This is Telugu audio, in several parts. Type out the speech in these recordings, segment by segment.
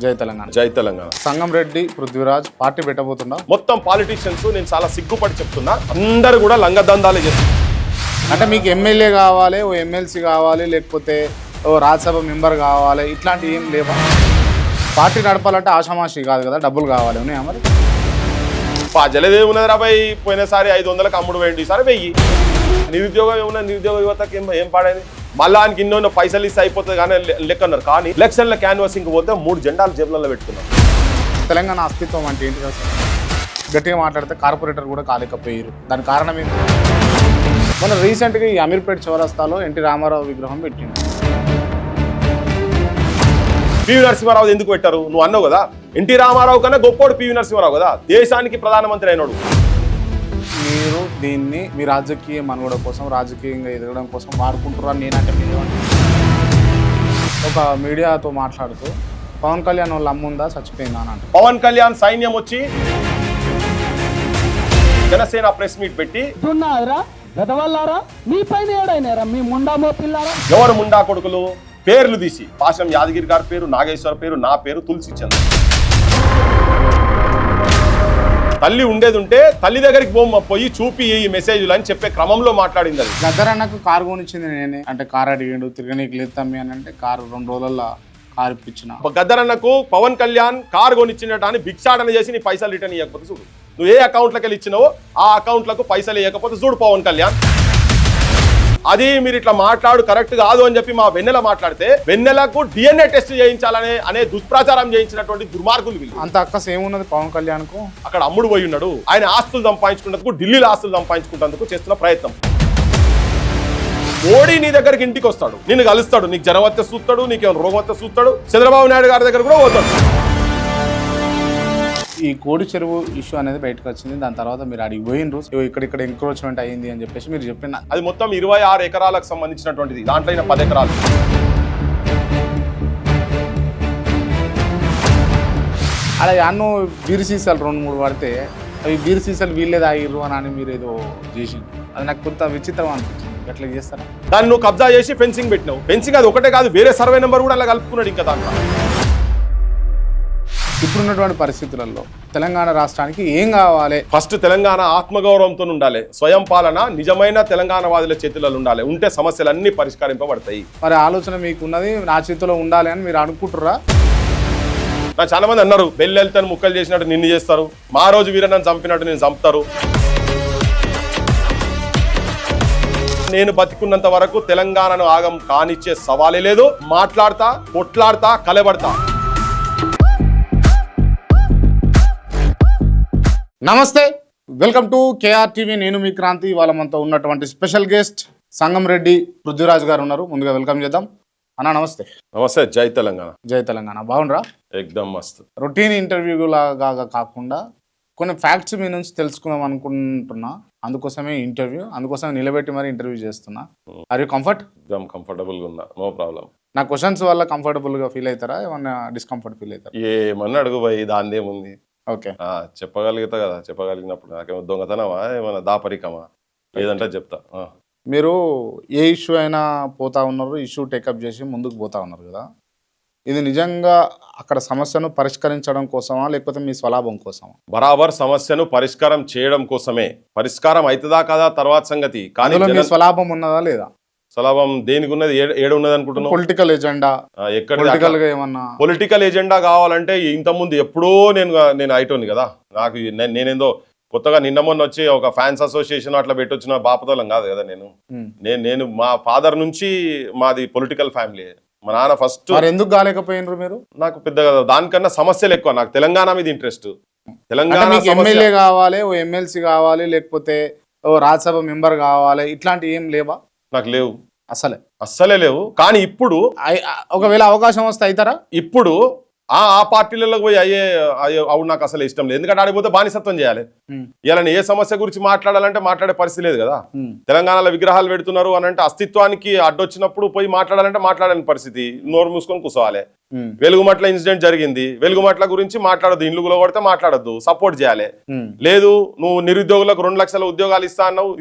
జై తెలంగాణ. జై తెలంగాణ. సంగంరెడ్డి పృథ్వీరాజ్ పార్టీ పెట్టబోతున్నా. మొత్తం పాలిటిషియన్స్ నేను చాలా సిగ్గుపడి చెప్తున్నా, అందరూ కూడా లంగదందాలే చేస్తున్నారు. అంటే మీకు ఎమ్మెల్యే కావాలి, ఓ ఎమ్మెల్సీ కావాలి, లేకపోతే ఓ రాజ్యసభ మెంబర్ కావాలి, ఇట్లాంటివి ఏం లేవా? పార్టీ నడపాలంటే ఆషామాషి కాదు కదా, డబ్బులు కావాలి. ఉన్నాయా మరి? జలదేమున్నది రాబాయి, పోయినసారి 500కి అమ్ముడు వేయండి, ఈసారి 1000. నిరుద్యోగం ఏమున్నా, నిరుద్యోగ యువతకి ఏం పాడైంది? మళ్ళా ఆయనకి ఇన్నో పైసలు ఇస్తే అయిపోతుంది కానీ లెక్క అన్నారు. కానీ ఎలక్షన్ల క్యాన్వాసింగ్ పోతే 3 జెండాలు జేబులలో పెట్టుకున్నారు. తెలంగాణ అస్తిత్వం అంటే ఏంటి కదా? గట్టిగా మాట్లాడితే కార్పొరేటర్ కూడా కాలేకపోయారు. దాని కారణం ఏంటి? మన రీసెంట్గా ఈ అమీర్పేట్ చౌరస్తాలో ఎన్టీ రామారావు విగ్రహం పెట్టింది. పివి నరసింహారావు ఎందుకు పెట్టారు? నువ్వు అన్నావు కదా, ఎన్టీ రామారావు కన్నా గొప్పోడు పివి నరసింహారావు కదా, దేశానికి ప్రధానమంత్రి అయినాడు. మీరు దీన్ని మీ రాజకీయ మనుగడ కోసం, రాజకీయంగా ఎదగడం కోసం వాడుకుంటున్నారు. నేనంటే మీరు ఒక మీడియాతో మాట్లాడుతూ పవన్ కళ్యాణ్ వాళ్ళ అమ్ముందా చచ్చిపోయిందా అని అంటే, పవన్ కళ్యాణ్ సైన్యం వచ్చి జనసేన ప్రెస్ మీట్ పెట్టి ఎవరు ముండా కొడుకులు పేర్లు తీసి, పాశం యాదగిరి గారి పేరు, నాగేశ్వర పేరు, నా పేరు, తులసి చంద్ర. తల్లి ఉండేది ఉంటే తల్లి దగ్గరికి పోయి చూపి ఈ మెసేజ్లు అని చెప్పే క్రమంలో మాట్లాడింది. అది గద్దరన్నకు కారు కొనిచ్చింది నేనే. అంటే కారు అడిగాడు, తిరగనీకి లేదు తమ్మి అని అంటే కారు 2 రోజుల్లో కారు ఇప్పించిన. గద్దరన్నకు పవన్ కళ్యాణ్ కారు కొనిచ్చినట్టు భిక్షాటన చేసి నీ పైసలు రిటర్న్ ఇవ్వకపోతే చూడు, నువ్వు ఏ అకౌంట్లకు వెళ్ళి ఇచ్చినావో ఆ అకౌంట్లకు పైసలు ఇవ్వకపోతే చూడు పవన్ కళ్యాణ్. అది మీరు ఇట్లా మాట్లాడు కరెక్ట్ కాదు అని చెప్పి మా వెన్నెల మాట్లాడితే, వెన్నెలకు DNA టెస్ట్ చేయించాలనే దుష్ప్రచారం చేయించినటువంటి దుర్మార్గులు వీళ్ళు. అంత అక్కస్ ఏమున్నది పవన్ కళ్యాణ్ కు? అక్కడ అమ్ముడు పోయి ఉన్నాడు. ఆయన ఆస్తులు సంపాదించుకున్నందుకు, ఢిల్లీలో ఆస్తులు సంపాదించుకున్నందుకు చేస్తున్న ప్రయత్నం. మోడీ నీ దగ్గరికి ఇంటికి వస్తాడు, నిన్ను కలుస్తాడు, నీకు జనం వస్తే చూస్తాడు, నీకేమైనా రోగం వస్తే చూస్తాడు. చంద్రబాబు నాయుడు గారి దగ్గర కూడా పోతాడు. ఈ కోడి చెరువు ఇష్యూ అనేది బయటకు వచ్చింది. దాని తర్వాత మీరు అడిగి పోయినరు, ఇక్కడ ఎంక్రోచ్మెంట్ అయ్యింది అని చెప్పేసి మీరు చెప్పిన. అది మొత్తం 26 ఎకరాలకు సంబంధించినటువంటిది. దాంట్లో 10 ఎకరాలు అలా అన్నో బీరు సీసాలు 2-3 పడితే అవి బీరు సీసాలు వీళ్ళే తాగిర్రు అని మీరు ఏదో చేసి, అది నాకు కొంత విచిత్రం అనిపించింది. ఎట్లా చేస్తారా? దాన్ని నువ్వు కబ్జా చేసి ఫెన్సింగ్ పెట్టినావు. ఫెన్సింగ్ అది ఒకటే కాదు, వేరే సర్వే నెంబర్ కూడా అలా కలుపుకున్నాడు. ఇంకా దాంట్లో ఇప్పుడున్నటువంటి పరిస్థితులలో తెలంగాణ రాష్ట్రానికి ఏం కావాలి? ఫస్ట్ తెలంగాణ ఆత్మగౌరవంతో ఉండాలి. స్వయం పాలన నిజమైన తెలంగాణ వాదుల చేతులలో ఉండాలి. ఉంటే సమస్యలన్నీ పరిష్కరింపబడతాయి. మరి ఆలోచన మీకు ఉన్నది, నా చేతిలో ఉండాలి అని మీరు అనుకుంటుర్రా? నా చాలా మంది అన్నారు, బెల్లెల్తను ముక్కలు చేసినట్టు నిన్ను చేస్తారు, మా రోజు వీరన్నను చంపినట్టు నేను చంపుతారు. నేను బతికున్నంత వరకు తెలంగాణను ఆగం కానిచ్చే సవాలే లేదు. మాట్లాడతా, కొట్లాడతా, కలబడతా. నమస్తే, వెల్కమ్ టు కేఆర్ టీవీ. నేను మీ క్రాంతి. వాళ్ళ మనతో ఉన్నటువంటి స్పెషల్ గెస్ట్ సంగంరెడ్డి పృథ్వీరాజ్ గారు ఉన్నారు. ముందుగా వెల్కమ్ చేద్దాం. అన్న నమస్తే. నమస్తే. జై తెలంగాణ. జై తెలంగాణ. బాగుండ్రా? ఎక్దమ్ మస్త్. రొటీన్ ఇంటర్వ్యూ లాగా కాకుండా కొన్ని ఫ్యాక్ట్స్ మీ నుంచి తెలుసుకుందాం అనుకుంటున్నా. అందుకోసమే ఇంటర్వ్యూ, అందుకోసమే నిలబెట్టి మరి ఇంటర్వ్యూ చేస్తున్నా. Are you comfort? ఎక్దమ్ కంఫర్టబుల్ గా ఉన్నా, నో ప్రాబ్లం. నా క్వశ్చన్స్ వల్ల కంఫర్టబుల్ గా ఫీల్ అవుతారా, ఏమన్నా డిస్కంఫర్ట్ ఫీల్ అవుతారా? ఏమన్నా అడుగు పోయి, దాందేముంది. ఓకే, చెప్పగలుగుతా కదా. చెప్పగలిగినప్పుడు నాకేమో దొంగతనమా, ఏమన్నా దాపరికమా, ఏదంటే చెప్తా. మీరు ఏ ఇష్యూ అయినా పోతా ఉన్నారు, ఇష్యూ టేకప్ చేసి ముందుకు పోతా ఉన్నారు కదా. ఇది నిజంగా అక్కడ సమస్యను పరిష్కరించడం కోసమా, లేకపోతే మీ స్వలాభం కోసమా? బరాబర్ సమస్యను పరిష్కారం చేయడం కోసమే. పరిష్కారం అవుతుందా కదా తర్వాత సంగతి. కానీ మీ స్వలాభం ఉన్నదా లేదా? స్వలాభం దేనికి ఉన్నది? ఏడు ఉన్నది అనుకుంటున్నావు? Political agenda. ఎక్కడ ఏమన్నా పొలిటికల్ ఎజెండా కావాలంటే ఇంతకుముందు ఎప్పుడో నేను అయిటోని కదా. నాకు నేనేందో కొత్తగా నిన్న మొన్న వచ్చి ఒక ఫ్యాన్స్ అసోసియేషన్ అట్లా పెట్టొచ్చిన బాపతోలం కాదు కదా. నేను మా ఫాదర్ నుంచి మాది పొలిటికల్ ఫ్యామిలీ. మా నాన్న ఫస్ట్. ఎందుకు కాలేకపోయినారు మీరు? నాకు పెద్దగా దానికన్నా సమస్యలు ఎక్కువ. నాకు తెలంగాణ మీద ఇంట్రెస్ట్. తెలంగాణ ఎమ్మెల్యే కావాలి, ఓ ఎమ్మెల్సీ కావాలి, లేకపోతే ఓ రాజ్యసభ మెంబర్ కావాలి, ఇట్లాంటివి ఏం లేవా? నాకు లేవు, అస్సలే లేవు. కానీ ఇప్పుడు ఒకవేళ అవకాశం వస్తే అవుతారా? ఇప్పుడు ఆ పార్టీలలో పోయి అవును నాకు అసలు ఇష్టం లేదు. ఎందుకంటే ఆడిపోతే బానిసత్వం చేయాలి. ఇలా ఏ సమస్య గురించి మాట్లాడాలంటే మాట్లాడే పరిస్థితి లేదు కదా. తెలంగాణలో విగ్రహాలు పెడుతున్నారు అని అంటే అస్తిత్వానికి అడ్డొచ్చినప్పుడు పోయి మాట్లాడాలంటే మాట్లాడని పరిస్థితి. నోరు మూసుకొని కూర్చోవాలి. వెలుగుమట్ల ఇన్సిడెంట్ జరిగింది, వెలుగుమట్ల గురించి మాట్లాడద్దు, ఇండ్లు కూలగొడితే మాట్లాడద్దు, సపోర్ట్ చేయాలి. లేదు నువ్వు నిరుద్యోగులకు 2 లక్షల ఉద్యోగాలు ఇస్తా అన్నావు,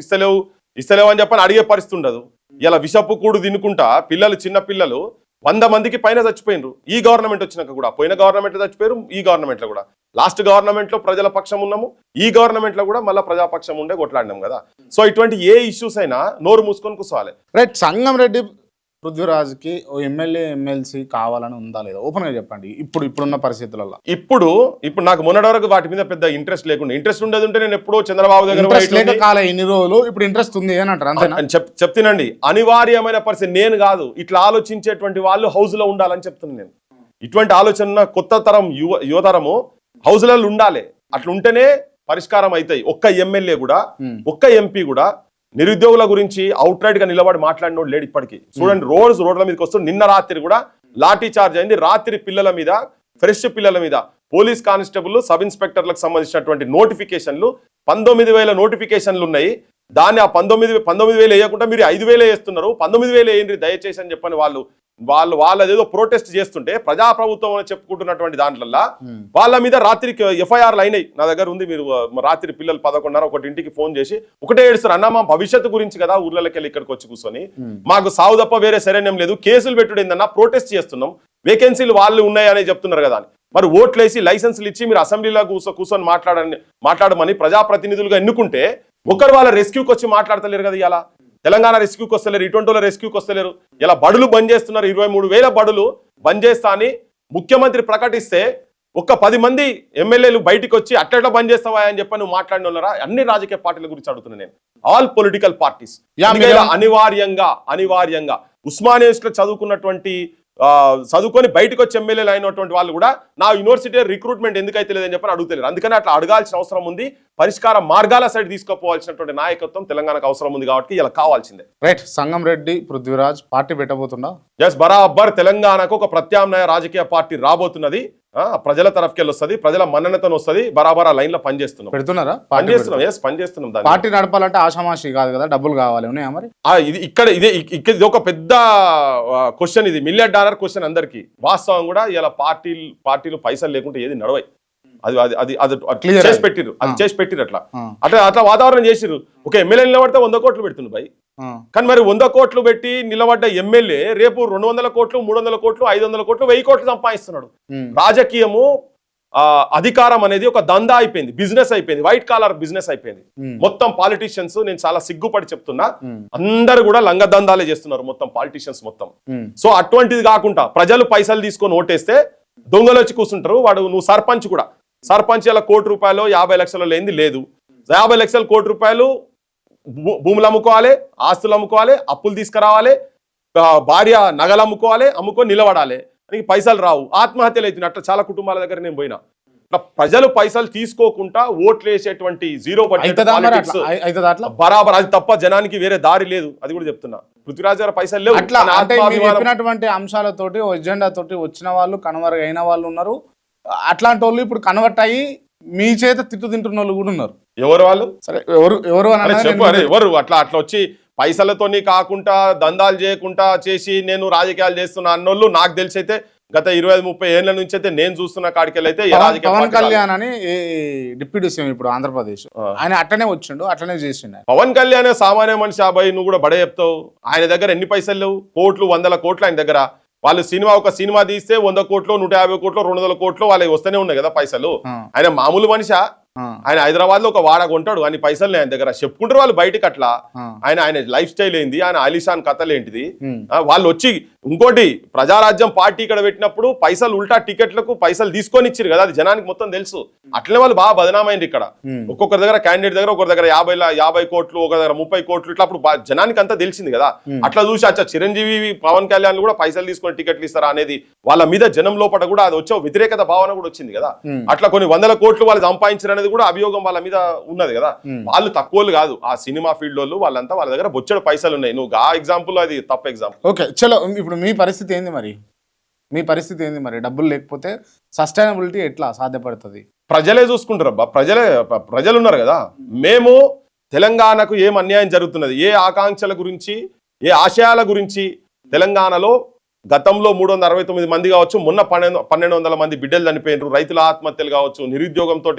ఇస్తలేవు అని చెప్పని అడిగే పరిస్థితి ఉండదు. ఇలా విషపు కూడు తినుకుంటా పిల్లలు, చిన్న పిల్లలు 100 మందికి పైన చచ్చిపోయినరు ఈ గవర్నమెంట్ వచ్చినాక కూడా. పోయిన గవర్నమెంట్లో చచ్చిపోయారు, ఈ గవర్నమెంట్లో కూడా. లాస్ట్ గవర్నమెంట్లో ప్రజల పక్షం ఉన్నాము, ఈ గవర్నమెంట్లో కూడా మళ్ళీ ప్రజాపక్షం ఉండే కొట్లాడినాం కదా. సో ఇటువంటి ఏ ఇష్యూస్ అయినా నోరు మూసుకొని కూర్చోవాలి. రైట్. సంగంరెడ్డి పృథ్వీరాజ్కి ఓ ఎమ్మెల్యే ఎమ్మెల్సీ కావాలని ఉందా లేదా ఓపెన్గా చెప్పండి ఇప్పుడున్న పరిస్థితులలో. ఇప్పుడు నాకు మొన్నటి వరకు వాటి మీద పెద్ద ఇంట్రెస్ట్ లేకుండా, ఇంట్రెస్ట్ ఉండేది ఉంటే నేను ఎప్పుడో చంద్రబాబు దగ్గర కాలే ఇన్ని రోజులు, ఇప్పుడు ఇంట్రెస్ట్ ఉంది అని అంటారు అంతేనా? చెప్తానండి. అనివార్యమైన పరిస్థితి నేను కాదు, ఇట్లా ఆలోచించేటువంటి వాళ్ళు హౌస్ లో ఉండాలని చెప్తున్నాను నేను. ఇటువంటి ఆలోచన కొత్త తరం యువతరము హౌస్లలో ఉండాలి. అట్లా ఉంటేనే పరిష్కారం అవుతాయి. ఒక్క ఎమ్మెల్యే కూడా, ఒక్క ఎంపీ కూడా నిరుద్యోగుల గురించి అవుట్ రైట్ గా నిలబడి మాట్లాడినోడు లేడు ఇప్పటికీ. చూడండి, రోడ్ల మీదకి వస్తుంది. నిన్న రాత్రి కూడా లాఠీ చార్జ్ అయింది. రాత్రి పిల్లల మీద, ఫ్రెష్ పిల్లల మీద పోలీస్ కానిస్టేబుల్, సబ్ ఇన్స్పెక్టర్లకు సంబంధించినటువంటి నోటిఫికేషన్లు 19,000 నోటిఫికేషన్లు ఉన్నాయి. దాన్ని ఆ 19,000 వేయకుండా మీరు 5,000 వేస్తున్నారు, 19,000 వేయండి దయచేసి అని చెప్పని వాళ్ళు ఏదో ప్రొటెస్ట్ చేస్తుంటే ప్రజాప్రభుత్వం అని చెప్పుకుంటున్నటువంటి దాంట్లో వాళ్ళ మీద రాత్రికి ఎఫ్ఐఆర్లు అయినాయి. నా దగ్గర ఉంది. మీరు రాత్రి పిల్లలు 11:30 ఫోన్ చేసి ఒకటే ఏడుస్తారు, అన్న మా భవిష్యత్తు గురించి కదా ఊర్లకి వెళ్ళి ఇక్కడికి వచ్చి కూర్చొని మాకు సావు తప్ప వేరే శరణ్యం లేదు, కేసులు పెట్టుడేందన్నా, ప్రొటెస్ట్ చేస్తున్నాం, వేకెన్సీలు వాళ్ళు ఉన్నాయని చెప్తున్నారు కదా అని. మరి ఓట్లు వేసి లైసెన్సులు ఇచ్చి మీరు అసెంబ్లీలో కూర్చొని మాట్లాడమని ప్రజాప్రతినిధులుగా ఎన్నుకుంటే ఒకరు వాళ్ళ రెస్క్యూకి వచ్చి మాట్లాడతలేరు కదా. ఇలా తెలంగాణ రెస్క్యూకి వస్తలేరు, ఇటువంటి వాళ్ళ రెస్క్యూకి వస్తలేరు. ఇలా బడులు బంద్ చేస్తున్నారు. 23,000 బడులు బంద్ చేస్తా అని ముఖ్యమంత్రి ప్రకటిస్తే ఒక్క 10 మంది ఎమ్మెల్యేలు బయటికి వచ్చి అట్లా బంద్ చేస్తావా అని చెప్పి నువ్వు మాట్లాడినారా? అన్ని రాజకీయ పార్టీల గురించి అడుగుతున్నాను నేను. ఆల్ పొలిటికల్ పార్టీస్ అనివార్యంగా ఉస్మానియా చదువుకున్నటువంటి చదువుకొని బయటకు వచ్చి ఎమ్మెల్యేలు అయినటువంటి వాళ్ళు కూడా నా యూనివర్సిటీ రిక్రూట్మెంట్ ఎందుకైతే లేదని చెప్పని అడుగుతలేరు. అందుకని అట్లా అడగాల్సిన అవసరం ఉంది. పరిష్కార మార్గాల సైడ్ తీసుకుపోవాల్సినటువంటి నాయకత్వం తెలంగాణకు అవసరం ఉంది కాబట్టి ఇలా కావాల్సిందే. రైట్. సంగంరెడ్డి పృథ్వీరాజ్ పార్టీ పెట్టబోతుందా? ఎస్, బరాబర్ తెలంగాణకు ఒక ప్రత్యామ్నాయ రాజకీయ పార్టీ రాబోతున్నది. ప్రజల తరఫుకెళ్ళి వస్తుంది, ప్రజల మన్ననతను వస్తుంది. బరాబర్ ఆ లైన్ లో పనిచేస్తున్నాం. పెడుతున్నారా? పనిచేస్తున్నాం. పార్టీ నడపాలంటే ఆషామాషి కాదు కదా, డబ్బులు కావాలి. ఉన్నాయా మరి? ఇది ఒక పెద్ద క్వశ్చన్. ఇది $1 మిలియన్ క్వశ్చన్ అందరికి. వాస్తవం కూడా ఇలా పార్టీలు పైసలు లేకుంటే ఏది నడవై. అది చేసి పెట్టిరు, అట్లా వాతావరణం చేసిరు. ఒక ఎమ్మెల్యే నిలబడితే 100 కోట్లు పెడుతుంది భయ్. కానీ మరి 100 కోట్లు పెట్టి నిలబడ్డ ఎమ్మెల్యే రేపు 200 కోట్లు, 300 కోట్లు, 500 కోట్లు, 1000 కోట్లు సంపాదిస్తున్నాడు. రాజకీయము అధికారం అనేది ఒక దందా అయిపోయింది, బిజినెస్ అయిపోయింది, వైట్ కాలర్ బిజినెస్ అయిపోయింది. మొత్తం పాలిటీషియన్స్, నేను చాలా సిగ్గుపడి చెప్తున్నా, అందరు కూడా లంగ దందాలే చేస్తున్నారు మొత్తం పాలిటీషియన్స్ మొత్తం. సో అటువంటిది కాకుండా ప్రజలు పైసలు తీసుకొని ఓటేస్తే దొంగలు వచ్చి కూర్చుంటారు. నువ్వు సర్పంచ్ కూడా, సర్పంచ్ ఇలా ₹1 కోటి 50 లక్షలు లేనిది లేదు. 50 లక్షలు ₹1 కోటి భూములు అమ్ముకోవాలి, ఆస్తులు అమ్ముకోవాలి, అప్పులు తీసుకురావాలి, భార్య నగలు అమ్ముకొని నిలబడాలి. అని పైసలు రావు, ఆత్మహత్యలు అవుతున్నాయి. అట్లా చాలా కుటుంబాల దగ్గర నేను పోయినా. ప్రజలు పైసలు తీసుకోకుండా ఓట్లు వేసేటువంటి జీరో బడ్జెట్ బరాబర్, అది తప్ప జనానికి వేరే దారి లేదు. అది కూడా చెప్తున్నా. పృథ్వీరాజ్ గారు పైసలు లేవు. చెప్పినటువంటి అంశాలతోటి, ఎజెండా తోటి వచ్చిన వాళ్ళు, కన్వర్ట్ అయిన వాళ్ళు ఉన్నారు. అట్లాంటి వాళ్ళు ఇప్పుడు కన్వర్ట్ అయ్యి మీ చేత తింటున్న వాళ్ళు కూడా ఉన్నారు. ఎవరు వాళ్ళు? సరే, ఎవరు ఎవరు అట్లా వచ్చి పైసలతోని కాకుండా దందాలు చేయకుండా చేసి నేను రాజకీయాలు చేస్తున్నా అన్నోళ్ళు నాకు తెలిసి అయితే గత 20-30 ఏళ్ల నుంచి అయితే నేను చూస్తున్న కాడికెళ్ళైతే పవన్ కళ్యాణ్ అని డిప్యూటీ సీఎం ఇప్పుడు ఆంధ్రప్రదేశ్, ఆయన అట్లనే వచ్చిండు, అట్లనే చేసిండు. పవన్ కళ్యాణ్ సామాన్య మనిషి. అబ్బాయి నువ్వు కూడా బడే చెప్తావు. ఆయన దగ్గర ఎన్ని పైసలు లేవు? కోట్లు, 100 కోట్లు ఆయన దగ్గర. వాళ్ళు ఒక సినిమా తీస్తే 100 కోట్లు, 150 కోట్లు, 200 కోట్లు వాళ్ళకి వస్తూనే ఉన్నాయి కదా పైసలు. ఆయన మామూలు మనిషా? ఆయన హైదరాబాద్ లో ఒక వాడ కొంటాడు, అని పైసలు ఆయన దగ్గర చెప్పుకుంటారు వాళ్ళు బయటకు. అట్లా ఆయన లైఫ్ స్టైల్ ఏంది, ఆయన ఆలిషాన్ కథలు ఏంటిది. వాళ్ళు వచ్చి ఇంకోటి ప్రజారాజ్యం పార్టీ ఇక్కడ పెట్టినప్పుడు పైసలు ఉల్టా టికెట్లకు పైసలు తీసుకొని ఇచ్చారు కదా, అది జనానికి మొత్తం తెలుసు. అట్లనే వాళ్ళు బాగా బదనామైంది ఇక్కడ. ఒక్కొక్కరి దగ్గర క్యాండిడేట్ దగ్గర ఒకరి దగ్గర 50 కోట్లు, ఒక దగ్గర 30 కోట్లు, ఇట్లా అప్పుడు జనానికి అంతా తెలిసింది కదా. అట్లా చూసి అచ్చా చిరంజీవి, పవన్ కళ్యాణ్ కూడా పైసలు తీసుకొని టికెట్లు ఇస్తారా అనేది వాళ్ళ మీద జనం లోపల కూడా అది వచ్చే వ్యతిరేకత భావన కూడా వచ్చింది కదా. అట్లా కొన్ని 100 కోట్లు వాళ్ళు సంపాదించారు అనేది కూడా అభియోగం వాళ్ళ మీద ఉన్నది కదా. వాళ్ళు తక్కువలు కాదు, ఆ సినిమా ఫీల్డ్ వాళ్ళు. వాళ్ళంతా వాళ్ళ దగ్గర బొచ్చడు పైసలు ఉన్నాయి. నువ్వు ఆ ఎగ్జాంపుల్ అది తప్ప ఎగ్జాంపుల్. ఓకే, చలో ఇప్పుడు మీ పరిస్థితి ఏంది మరి? మీ పరిస్థితి ఏంది మరి? డబ్బులు లేకపోతే సస్టైనబిలిటీ ఎట్లా సాధ్యపడుతుంది? ప్రజలే చూసుకుంటారు అబ్బా. ప్రజలు ఉన్నారు కదా. మేము తెలంగాణకు ఏం అన్యాయం జరుగుతున్నది, ఏ ఆకాంక్షల గురించి, ఏ ఆశయాల గురించి తెలంగాణలో గతంలో 369 మంది కావచ్చు, మొన్న 1200 మంది బిడ్డలు చనిపోయినారు, రైతుల ఆత్మహత్యలు కావచ్చు, నిరుద్యోగంతో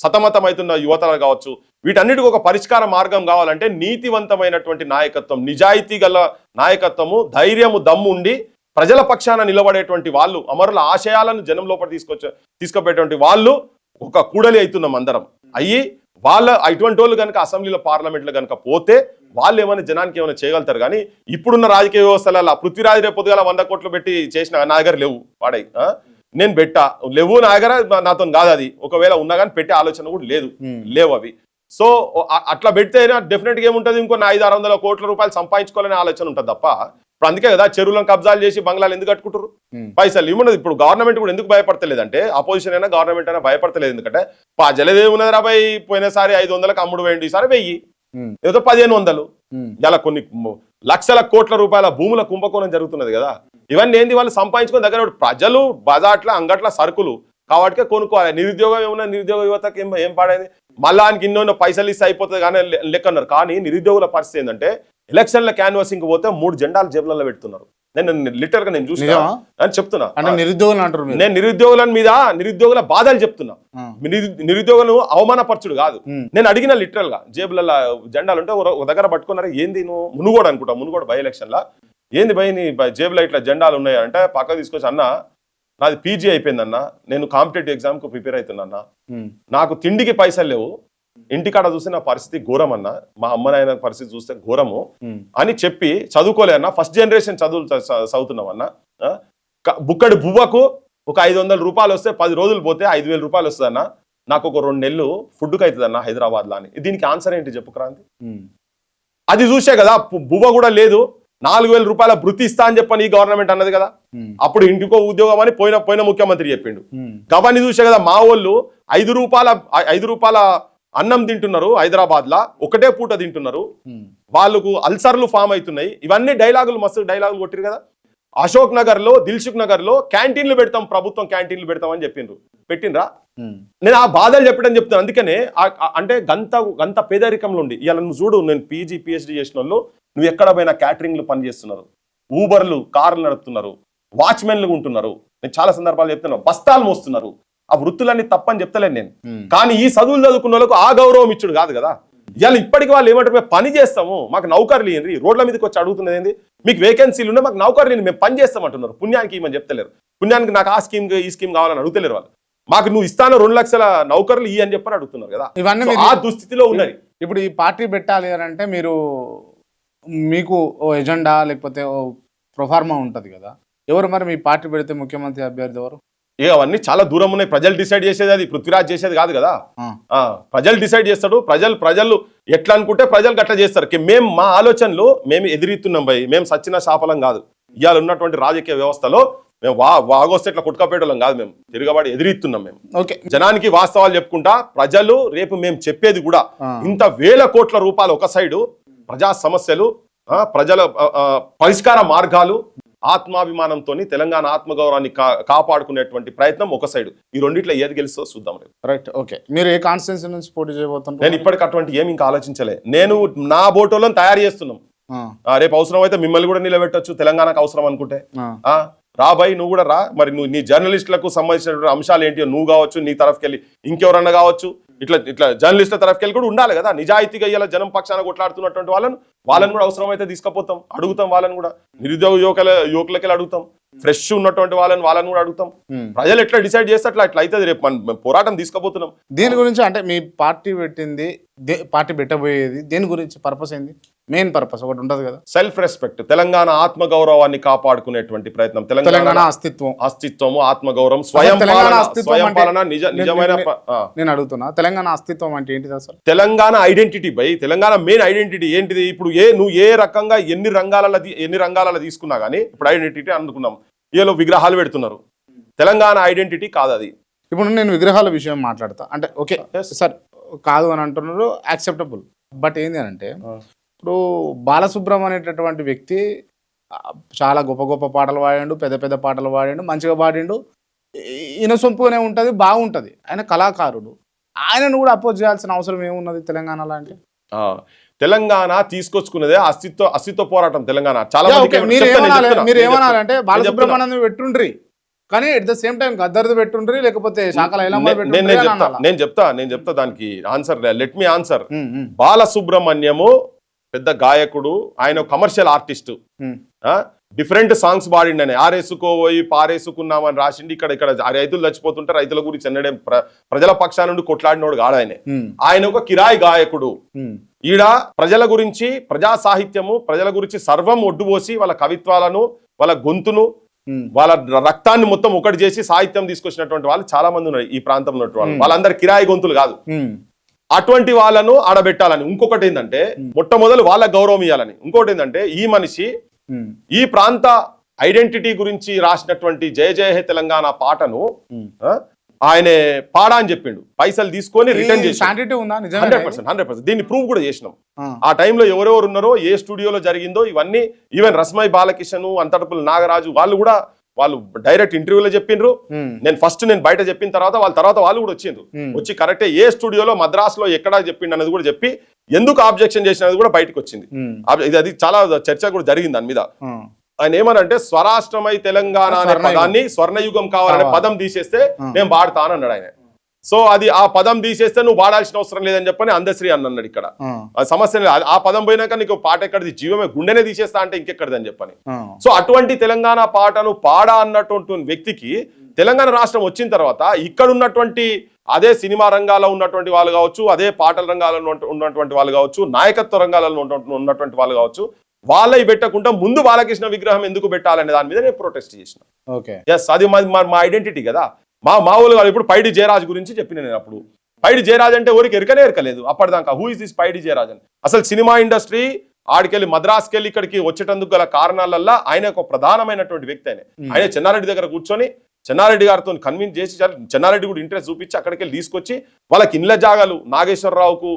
సతమతమవుతున్న యువతలు కావచ్చు, వీటన్నిటికీ ఒక పరిష్కార మార్గం కావాలంటే నీతివంతమైనటువంటి నాయకత్వం, నిజాయితీ గల నాయకత్వము, ధైర్యము, దమ్ము ఉండి ప్రజల పక్షాన నిలబడేటువంటి వాళ్ళు, అమరుల ఆశయాలను జనం లోపల తీసుకుపోయేటువంటి వాళ్ళు ఒక కూడలి అవుతున్నాం అందరం. అయ్యి వాళ్ళ ఇటువంటి వాళ్ళు కనుక అసెంబ్లీలో పార్లమెంట్లో కనుక పోతే వాళ్ళు ఏమైనా జనానికి ఏమైనా చేయగలుగుతారు. కానీ ఇప్పుడున్న రాజకీయ వ్యవస్థలలో పృథ్వీరాజ్ రేపు పొద్దుగాల 100 కోట్లు పెట్టి చేసిన నా దగ్గర లేవు వాడై, నేను పెట్టా లేవు నా దగ్గర, నాతో కాదు అది. ఒకవేళ ఉన్నా కానీ పెట్టే ఆలోచన కూడా లేవు అవి. సో అట్లా పెడితే డెఫినెట్ గా ఏముంటుంది, ఇంకో 500-600 కోట్ల రూపాయలు సంపాదించుకోవాలనే ఆలోచన ఉంటుంది తప్ప. ఇప్పుడు అందుకే కదా చెరువులను కబ్జాలు చేసి బంగ్లాలు ఎందుకు కట్టుకుంటారు, పైసలు ఏమున్నది. ఇప్పుడు గవర్నమెంట్ కూడా ఎందుకు భయపడతలేదంటే, అపోజిషన్ అయినా గవర్నమెంట్ అయినా భయపడతలేదు. ఎందుకంటే జలదేవున్నది రాబాయి, పోయినసారి 500లకు అమ్ముడు వేయండి, ఈసారి 1000 ఏదో 1500. ఇలా కొన్ని లక్షల కోట్ల రూపాయల భూముల కుంభకోణం జరుగుతున్నది కదా. ఇవన్నీ ఏంది, వాళ్ళు సంపాదించుకుని దగ్గర ప్రజలు బజాట్ల అంగట్ల సరుకులు కాబట్టి కొనుక్కోవాలి. నిరుద్యోగం ఏమన్నా, నిరుద్యోగ యువతకి ఏం పాడైంది, మళ్ళా ఆయనకి ఇన్నో పైసలు ఇస్తే అయిపోతుంది కానీ లెక్కన్నారు. కానీ నిరుద్యోగుల పరిస్థితి ఏంటంటే, ఎలక్షన్ల క్యాన్వాసింగ్ పోతే 3 జెండాలు జేబులలో పెడుతున్నారు. నేను లిటరల్ గా నేను చూసినా అని చెప్తున్నా. నేను నిరుద్యోగుల బాధలు చెప్తున్నా, నిరుద్యోగులను అవమానపరచుడు కాదు. నేను అడిగిన లిటరల్ గా జేబులలో జెండాలు ఉంటే ఒక దగ్గర పట్టుకున్నారు. ఏంది నువ్వు మునుగోడు అనుకుంటా, మునుగోడు బై ఎలక్షన్ లా, ఏంది భయ్ నీ జేబులో ఇట్లా జెండాలు ఉన్నాయి అంటే, పక్క తీసుకొచ్చి అన్న నాది పీజీ అయిపోయిందన్న, నేను కాంపిటేటివ్ ఎగ్జామ్ కు ప్రిపేర్ అవుతున్నా, నాకు తిండికి పైసలు లేవు, ఇంటికాడ చూస్తే నా పరిస్థితి ఘోరం అన్న, మా అమ్మ నాయన పరిస్థితి చూస్తే ఘోరము అని చెప్పి చదువుకోలే అన్న, ఫస్ట్ జనరేషన్ చదువులు చదువుతున్నాం అన్న, బుక్కడి బువ్వకు ఒక 500 రూపాయలు వస్తే 10 రోజులు పోతే 5000 రూపాయలు వస్తుంది అన్న, నాకు ఒక 2 నెలలు ఫుడ్కి అవుతుంది అన్న హైదరాబాద్ లో అని. దీనికి ఆన్సర్ ఏంటి చెప్పుకురాంది? అది చూసే కదా బువ్వ కూడా లేదు, 4000 రూపాయల భృతి ఇస్తా అని చెప్పని ఈ గవర్నమెంట్ అన్నది కదా. అప్పుడు ఇంటికో ఉద్యోగం అని పోయిన ముఖ్యమంత్రి చెప్పిండు. గవాన్ని చూసే కదా మా వాళ్ళు 5 రూపాయల అన్నం తింటున్నారు హైదరాబాద్ లా, ఒకటే పూట తింటున్నారు, వాళ్ళకు అల్సర్లు ఫామ్ అవుతున్నాయి. ఇవన్నీ డైలాగులు, మస్తు డైలాగులు కొట్టిరు కదా. అశోక్ నగర్ లో, దిల్సుఖ్ నగర్ లో క్యాంటీన్లు పెడతాం, ప్రభుత్వం క్యాంటీన్లు పెడతాం అని పెట్టినరా. నేను ఆ బాధలు చెప్పడం చెప్తాను. అందుకనే అంటే గంత పేదరికంలో ఉండి ఇవాళ నువ్వు చూడు, నేను పీజీ పిహెచ్డీ చేసిన వాళ్ళు నువ్వు ఎక్కడ పోయినా క్యాటరింగ్లు పనిచేస్తున్నారు, ఊబర్లు కార్లు నడుపుతున్నారు, వాచ్మెన్లు ఉంటున్నారు. నేను చాలా సందర్భాలు చెప్తున్నాను, బస్తాలు మోస్తున్నారు. ఆ వృత్తులన్నీ తప్పని చెప్తలేను నేను. కానీ ఈ చదువులు చదువుకున్న వాళ్ళకు ఆ గౌరవం ఇచ్చుడు కాదు కదా. ఇవాళ ఇప్పటికి వాళ్ళు ఏమంటారు, మేము పని చేస్తాము, మాకు నౌకర్లు ఏంటి, రోడ్ల మీదకి వచ్చి అడుగుతున్నది ఏంది, మీకు వేకెన్సీలు ఉన్నాయి, మాకు నౌకర్లు మేము పని చేస్తామంటున్నారు. పుణ్యానికి ఏమని చెప్తలేరు, పుణ్యానికి నాకు ఆ స్కీమ్ ఈ స్కీమ్ కావాలని అడుగుతలేరు వాళ్ళు. మాకు నువ్వు ఇస్తాను 2 లక్షల నౌకర్లు అని చెప్పని అడుగుతున్నారు కదా. ఇవన్నీ ఆ దుస్థితిలో ఉన్నది. ఇప్పుడు ఈ పార్టీ పెట్టాలి అని అంటే మీకు ఓ ఎజెండా లేకపోతే ఓ ప్రొఫార్మా ఉంటది కదా. ఎవరు మరి మీ పార్టీ పెడితే ముఖ్యమంత్రి అభ్యర్థి ఎవరు? ఇక అవన్నీ చాలా దూరం ఉన్నాయి. ప్రజలు డిసైడ్ చేసేది, అది పృథ్వీరాజ్ చేసేది కాదు కదా. ప్రజలు డిసైడ్ చేస్తాడు. ప్రజలు ఎట్లా అనుకుంటే ప్రజలు అట్లా చేస్తారు. మేము మా ఆలోచనలు మేము ఎదిరిస్తున్నాం భయ్, మేము సచ్చిన శాపలం కాదు. ఇవాళ ఉన్నటువంటి రాజకీయ వ్యవస్థలో మేము వాగొస్తే ఇట్లా కుట్టుకపోయేటోళ్ళం కాదు, మేము తిరగబడి ఎదిరిస్తున్నాం. మేము జనానికి వాస్తవాలు చెప్పుకుంటా, ప్రజలు రేపు మేము చెప్పేది కూడా ఇంత 1000 కోట్ల రూపాయలు ఒక సైడు, ప్రజా సమస్యలు, ప్రజల పరిష్కార మార్గాలు, ఆత్మాభిమానంతో తెలంగాణ ఆత్మగౌరవాన్ని కాపాడుకునేటువంటి ప్రయత్నం ఒక సైడ్. ఈ రెండిట్లో ఏది గెలుస్తో చూద్దాం రేపు. Right, okay. మీరు ఏ కాన్స్టిట్యూన్సీ నుంచి పోటీ చేయబోతున్నారు? నేను ఇప్పటికి అటువంటి ఏమి ఇంకా ఆలోచించలే. నేను నా బోటోలను తయారు చేస్తున్నాం. రేపు అవసరం అయితే మిమ్మల్ని కూడా నిలబెట్టొచ్చు, తెలంగాణకు అవసరం అనుకుంటే. రాబాయ్ నువ్వు కూడా రా. మరి నువ్వు నీ జర్నలిస్టులకు సంబంధించినటువంటి అంశాలు ఏంటి, నువ్వు కావచ్చు, నీ తరఫుకెళ్ళి ఇంకెవరన్నా కావచ్చు, ఇట్లా జర్నలిస్టుల తరఫుకెళ్ళి కూడా ఉండాలి కదా. నిజాయితీగా ఇలా జనం పక్షాన కొట్లాడుతున్నటువంటి వాళ్ళని కూడా అవసరం అయితే తీసుకుపోతాం, అడుగుతాం. వాళ్ళని కూడా నిరుద్యోగ యువకులకి అడుగుతాం, ఫ్రెష్ ఉన్నటువంటి వాళ్ళని కూడా అడుగుతాం. ప్రజలు ఎట్లా డిసైడ్ చేస్తే అట్లా అయితే రేపు మనం పోరాటం తీసుకుపోతున్నాం. దీని గురించి అంటే మీ పార్టీ పార్టీ పెట్టబోయేది దేని గురించి, పర్పస్ ఏంది? మెయిన్ పర్పస్ ఒకటి ఉంటది కదా, సెల్ఫ్ రెస్పెక్ట్, తెలంగాణ ఆత్మగౌరవాన్ని కాపాడుకునేటువంటి ప్రయత్నం, తెలంగాణ అస్తిత్వము, ఆత్మగౌరవం, స్వయం పాలన, నిజమైన. నేను అడుగుతున్నా, తెలంగాణ అస్తిత్వం అంటే ఏంటిది అసలు? Telangana identity by, Telangana main identity ఏంటిది? ఇప్పుడు నువ్వు ఏ రకంగా ఎన్ని రంగాలలో తీసుకున్నా గానీ, ఇప్పుడు ఐడెంటిటీ అనుకున్నాం, ఏలో విగ్రహాలు పెడుతున్నారు, తెలంగాణ ఐడెంటిటీ కాదు అది. ఇప్పుడు నేను విగ్రహాల విషయం మాట్లాడతా అంటే ఓకే సార్, కాదు అని అంటున్నారు, యాక్సెప్టబుల్. బట్ ఏంది అని అంటే, ఇప్పుడు బాలసుబ్రహ్మణ్యం అనేటటువంటి వ్యక్తి చాలా గొప్ప పాటలు పాడిండు, పెద్ద పాటలు పాడిండు, మంచిగా పాడిండు, ఈయన సొంపుగానే ఉంటుంది, బాగుంటుంది. ఆయన కళాకారుడు, ఆయనను కూడా అపోజ్ చేయాల్సిన అవసరం ఏమున్నది తెలంగాణలో అంటే? తెలంగాణ తీసుకొచ్చుకున్నదే అస్తిత్వ పోరాటం. తెలంగాణ చాలా మీరు ఏమనాలంటే బాలసుబ్రహ్మణ్యం పెట్టుండ్రి, కానీ ఎట్ ద సేమ్ టైం గద్దర్ది పెట్టుండ్రి, లేకపోతే నేను చెప్తా దానికి answer. Let me answer. Balasubrahmanyam పెద్ద గాయకుడు, ఆయన కమర్షియల్ ఆర్టిస్టు, డిఫరెంట్ సాంగ్స్ పాడిండని ఆరేసుకోపోయి పారేసుకున్నామని రాసిండి. ఇక్కడ రైతులు చచ్చిపోతుంటే రైతుల గురించి ఎన్నడే ప్రజల పక్షాల నుండి కొట్లాడినోడు కాడు ఆయన ఒక కిరాయి గాయకుడు. ఈడ ప్రజల గురించి ప్రజా సాహిత్యము ప్రజల గురించి సర్వం ఒడ్డుపోసి వాళ్ళ కవిత్వాలను వాళ్ళ గొంతును వాళ్ళ రక్తాన్ని మొత్తం ఒకటి చేసి సాహిత్యం తీసుకొచ్చినటువంటి వాళ్ళు చాలా మంది ఉన్నారు ఈ ప్రాంతంలో ఉన్నటువంటి వాళ్ళందరూ కిరాయి గొంతులు కాదు. అటువంటి వాళ్ళను ఆడబెట్టాలని. ఇంకొకటి ఏంటంటే మొట్టమొదలు వాళ్ళ గౌరవం ఇవ్వాలని. ఇంకొకటి ఏంటంటే ఈ మనిషి ఈ ప్రాంత ఐడెంటిటీ గురించి రాసినటువంటి జయ జయ హే తెలంగాణ పాటను ఆయన పాడా అని చెప్పిండు. పైసలు తీసుకొని రిటర్న్ చేసి 100%. దీన్ని ప్రూవ్ కూడా చేసినాం. ఆ టైంలో ఎవరెవరు ఉన్నారో ఏ స్టూడియోలో జరిగిందో ఇవన్నీ ఈవెన్ రస్మై బాలకిషన్ అంతటపుల్ నాగరాజు వాళ్ళు డైరెక్ట్ ఇంటర్వ్యూలో చెప్పిండ్రు. నేను బయట చెప్పిన తర్వాత వాళ్ళు కూడా వచ్చిండ్రు. వచ్చి కరెక్టే ఏ స్టూడియోలో మద్రాసులో ఎక్కడ చెప్పిండు అనేది కూడా చెప్పి ఎందుకు ఆబ్జెక్షన్ చేసినది కూడా బయటకు వచ్చింది. అది చాలా చర్చ కూడా జరిగింది దాని మీద. ఆయన ఏమనంటే స్వరాష్ట్రమై తెలంగాణ అనే పదాన్ని స్వర్ణయుగం కావాలనే పదం తీసేస్తే నేను వాడతానన్నాడు ఆయన. సో అది ఆ పదం తీసేస్తే నువ్వు వాడాల్సిన అవసరం లేదని చెప్పని అందశ్రీ అన్నాడు. ఇక్కడ సమస్య ఆ పదం పోయినాక నీకు పాట ఎక్కడిది జీవమే గుండెనే తీసేస్తా అంటే ఇంకెక్కడిది అని చెప్పని. సో అటువంటి తెలంగాణ పాటను పాడా అన్నటువంటి వ్యక్తికి తెలంగాణ రాష్ట్రం వచ్చిన తర్వాత ఇక్కడ ఉన్నటువంటి అదే సినిమా రంగాల్లో ఉన్నటువంటి వాళ్ళు కావచ్చు, అదే పాటల రంగాల్లో ఉన్నటువంటి వాళ్ళు కావచ్చు, నాయకత్వ రంగాలలో ఉన్నటువంటి వాళ్ళు కావచ్చు, వాళ్ళవి పెట్టకుండా ముందు బాలకృష్ణ విగ్రహం ఎందుకు పెట్టాలనే దాని మీద నేను ప్రొటెస్ట్ చేసిన. అది మా ఐడెంటిటీ కదా. మా ఊళ్ళు ఇప్పుడు పైడి జయరాజ్ గురించి చెప్పిన నేను. అప్పుడు పైడి జయరాజ్ అంటే ఎవరికి ఎరకలేదు అప్పటిదాకా. హూ ఇస్ దిస్ పైడి జయరాజ్ అని. అసలు సినిమా ఇండస్ట్రీ ఆడికెళ్ళి మద్రాసుకి వెళ్ళి ఇక్కడికి వచ్చేటందుకు గల కారణాలల్లా ఆయన ఒక ప్రధానమైనటువంటి వ్యక్తి. ఆయన చెన్నారెడ్డి దగ్గర కూర్చొని చెన్నారెడ్డి గారితో కన్విన్స్ చేసి చెన్నారెడ్డి కూడా ఇంట్రెస్ట్ చూపించి అక్కడికి వెళ్ళి తీసుకొచ్చి వాళ్ళకి ఇళ్ళ జాగాలు నాగేశ్వరరావుకు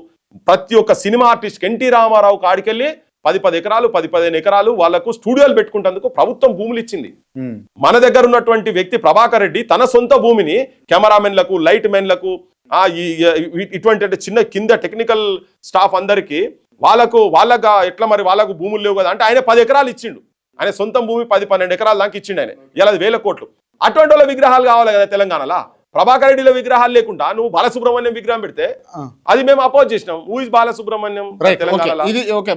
ప్రతి ఒక్క సినిమా ఆర్టిస్ట్ ఎన్టీ రామారావుకు ఆడికెళ్ళి 10 ఎకరాలు 15 ఎకరాలు వాళ్లకు స్టూడియోలు పెట్టుకుంటందుకు ప్రభుత్వం భూములు ఇచ్చింది. మన దగ్గర ఉన్నటువంటి వ్యక్తి ప్రభాకర్ రెడ్డి తన సొంత భూమిని కెమెరామెన్లకు లైట్ మెన్లకు ఇటువంటి చిన్న కింద టెక్నికల్ స్టాఫ్ అందరికి వాళ్ళకు ఎట్లా మరి వాళ్ళకు భూములు లేవు కదా అంటే ఆయన 10 ఎకరాలు ఇచ్చిండు. ఆయన సొంత భూమి 10-12 ఎకరాల దాకా ఇచ్చిండు ఆయన. ఇలా 1000 కోట్లు. అటువంటి వాళ్ళ విగ్రహాలు కావాలి కదా తెలంగాణలో. ప్రభాకర్ రెడ్డిలో విగ్రహాలు లేకుండా నువ్వు బాలసుబ్రహ్మణ్యం విగ్రహం పెడితే అది మేము అపోజ్ చేసినాం. Who is Balasubrahmanyam?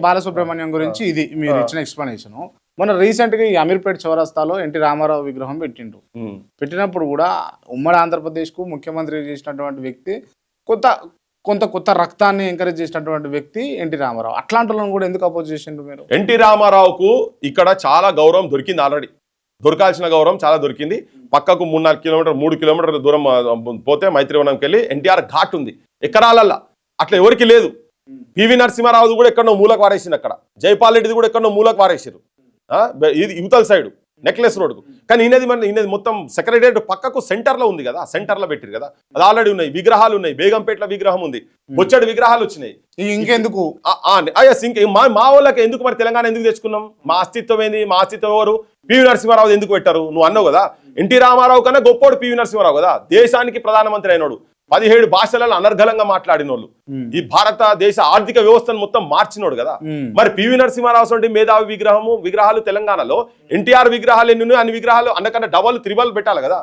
బాలసుబ్రహ్మణ్యం గురించి ఇది మీరు ఇచ్చిన ఎక్స్ప్లెనేషన్. మొన్న రీసెంట్ గా ఈ అమీర్పేట్ చౌరస్తాలో ఎన్టీ రామారావు విగ్రహం పెట్టిండ్రు. పెట్టినప్పుడు కూడా ఉమ్మడి ఆంధ్రప్రదేశ్ కు ముఖ్యమంత్రి చేసినటువంటి వ్యక్తి కొత్త రక్తాన్ని ఎంకరేజ్ చేసినటువంటి వ్యక్తి ఎన్టీ రామారావు. అట్లాంటి వాళ్ళని కూడా ఎందుకు అపోజ్ చేసిండ్రు మీరు? ఎన్టీ రామారావుకు ఇక్కడ చాలా గౌరవం దొరికింది. ఆల్రెడీ దొరకాల్సిన గౌరవం చాలా దొరికింది. పక్కకు 3 కిలోమీటర్ల దూరం పోతే మైత్రివనంకి వెళ్ళి ఎన్టీఆర్ ఘాట్ ఉంది ఎకరాలల్లా. అట్లా ఎవరికి లేదు. పివి నరసింహారావు కూడా ఎక్కడో మూలకు వారేసింది. అక్కడ జైపాల్ రెడ్డిది కూడా ఎక్కడో మూలకు వారేసారు. ఇది యువతల సైడ్ నెక్లెస్ రోడ్కు. కానీ ఈయనది మొత్తం సెక్రటరియట్ పక్కకు సెంటర్లో ఉంది కదా. సెంటర్లో పెట్టారు కదా. అది ఆల్రెడీ ఉన్నాయి. విగ్రహాలు ఉన్నాయి. బేగంపేటలో విగ్రహం ఉంది. బొచ్చడి విగ్రహాలు వచ్చినాయి. ఇంకెందుకు మా వాళ్ళకి ఎందుకు మరి తెలంగాణ ఎందుకు తెచ్చుకున్నాం? మా అస్తిత్వం ఏంది? మా అస్తిత్వం ఎవరు? పివి నరసింహారావు ఎందుకు పెట్టారు? నువ్వు అన్నావు కదా ఎన్టీ రామారావు కన్నా గొప్పోడు పివి నరసింహారావు కదా. దేశానికి ప్రధానమంత్రి అయినోడు. 17 భాషలలో అనర్గళంగా మాట్లాడినోళ్ళు. ఈ భారతదేశ ఆర్థిక వ్యవస్థను మొత్తం మార్చినోడు కదా. మరి పివి నరసింహారావు అంటే మేధావి విగ్రహాలు తెలంగాణలో ఎన్టీఆర్ విగ్రహాలు ఎన్ని అన్ని విగ్రహాలు అన్నకన్నా డబల్ 3 పెట్టాలి కదా.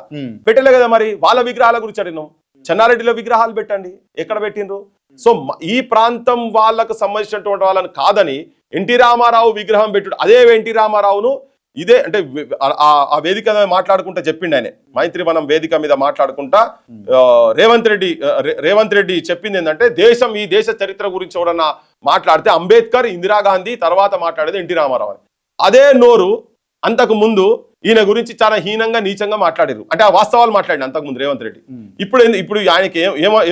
పెట్టలే కదా. మరి వాళ్ళ విగ్రహాల గురించి అడిగినాం. చెన్నారెడ్డిలో విగ్రహాలు పెట్టండి. ఎక్కడ పెట్టిండ్రు? సో ఈ ప్రాంతం వాళ్ళకు సంబంధించినటువంటి వాళ్ళని కాదని ఎన్టీ రామారావు విగ్రహం పెట్టుడు. అదే ఎన్టీ రామారావును ఇదే అంటే ఆ వేదిక మాట్లాడుకుంటా చెప్పిండు ఆయన. మైత్రివనం వేదిక మీద మాట్లాడుకుంటా రేవంత్ రెడ్డి చెప్పింది ఏంటంటే ఈ దేశ చరిత్ర గురించి ఎవరన్నా మాట్లాడితే అంబేద్కర్, ఇందిరాగాంధీ తర్వాత మాట్లాడేది ఎన్టీ రామారావు అని. అదే నోరు అంతకు ముందు ఈయన గురించి చాలా హీనంగా నీచంగా మాట్లాడారు. అంటే ఆ వాస్తవాలు మాట్లాడి అంతకుముందు రేవంత్ రెడ్డి. ఇప్పుడు ఆయనకి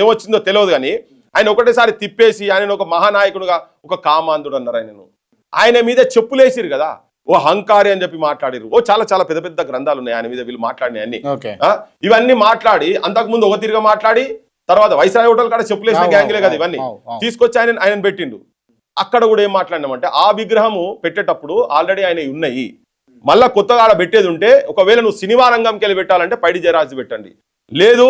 ఏమొచ్చిందో తెలియదు కానీ ఆయన ఒకటేసారి తిప్పేసి ఆయన ఒక మహానాయకుడుగా ఒక కామాంధుడు అన్నారు. ఆయన మీద చెప్పులేసిరు కదా. ఓ హంకారి అని చెప్పి మాట్లాడారు. చాలా చాలా పెద్ద గ్రంథాలు ఉన్నాయి ఆయన మీద వీళ్ళు మాట్లాడినాయన్ని. ఇవన్నీ మాట్లాడి అంతకుముందు ఒక తిరిగా మాట్లాడి తర్వాత వైస్రాయ్ హోటల్ కాడ చెప్పులేసిన గ్యాంగ్లే కదా ఇవన్నీ తీసుకొచ్చి ఆయన పెట్టిండు. అక్కడ కూడా ఏం మాట్లాడినామంటే ఆ విగ్రహము పెట్టేటప్పుడు ఆల్రెడీ ఆయన ఉన్నాయి. మళ్ళా కొత్తగా ఆడ పెట్టేది ఉంటే ఒకవేళ నువ్వు సినిమా రంగంకి వెళ్ళి పెట్టాలంటే పైడి జయరాజ్ పెట్టండి, లేదు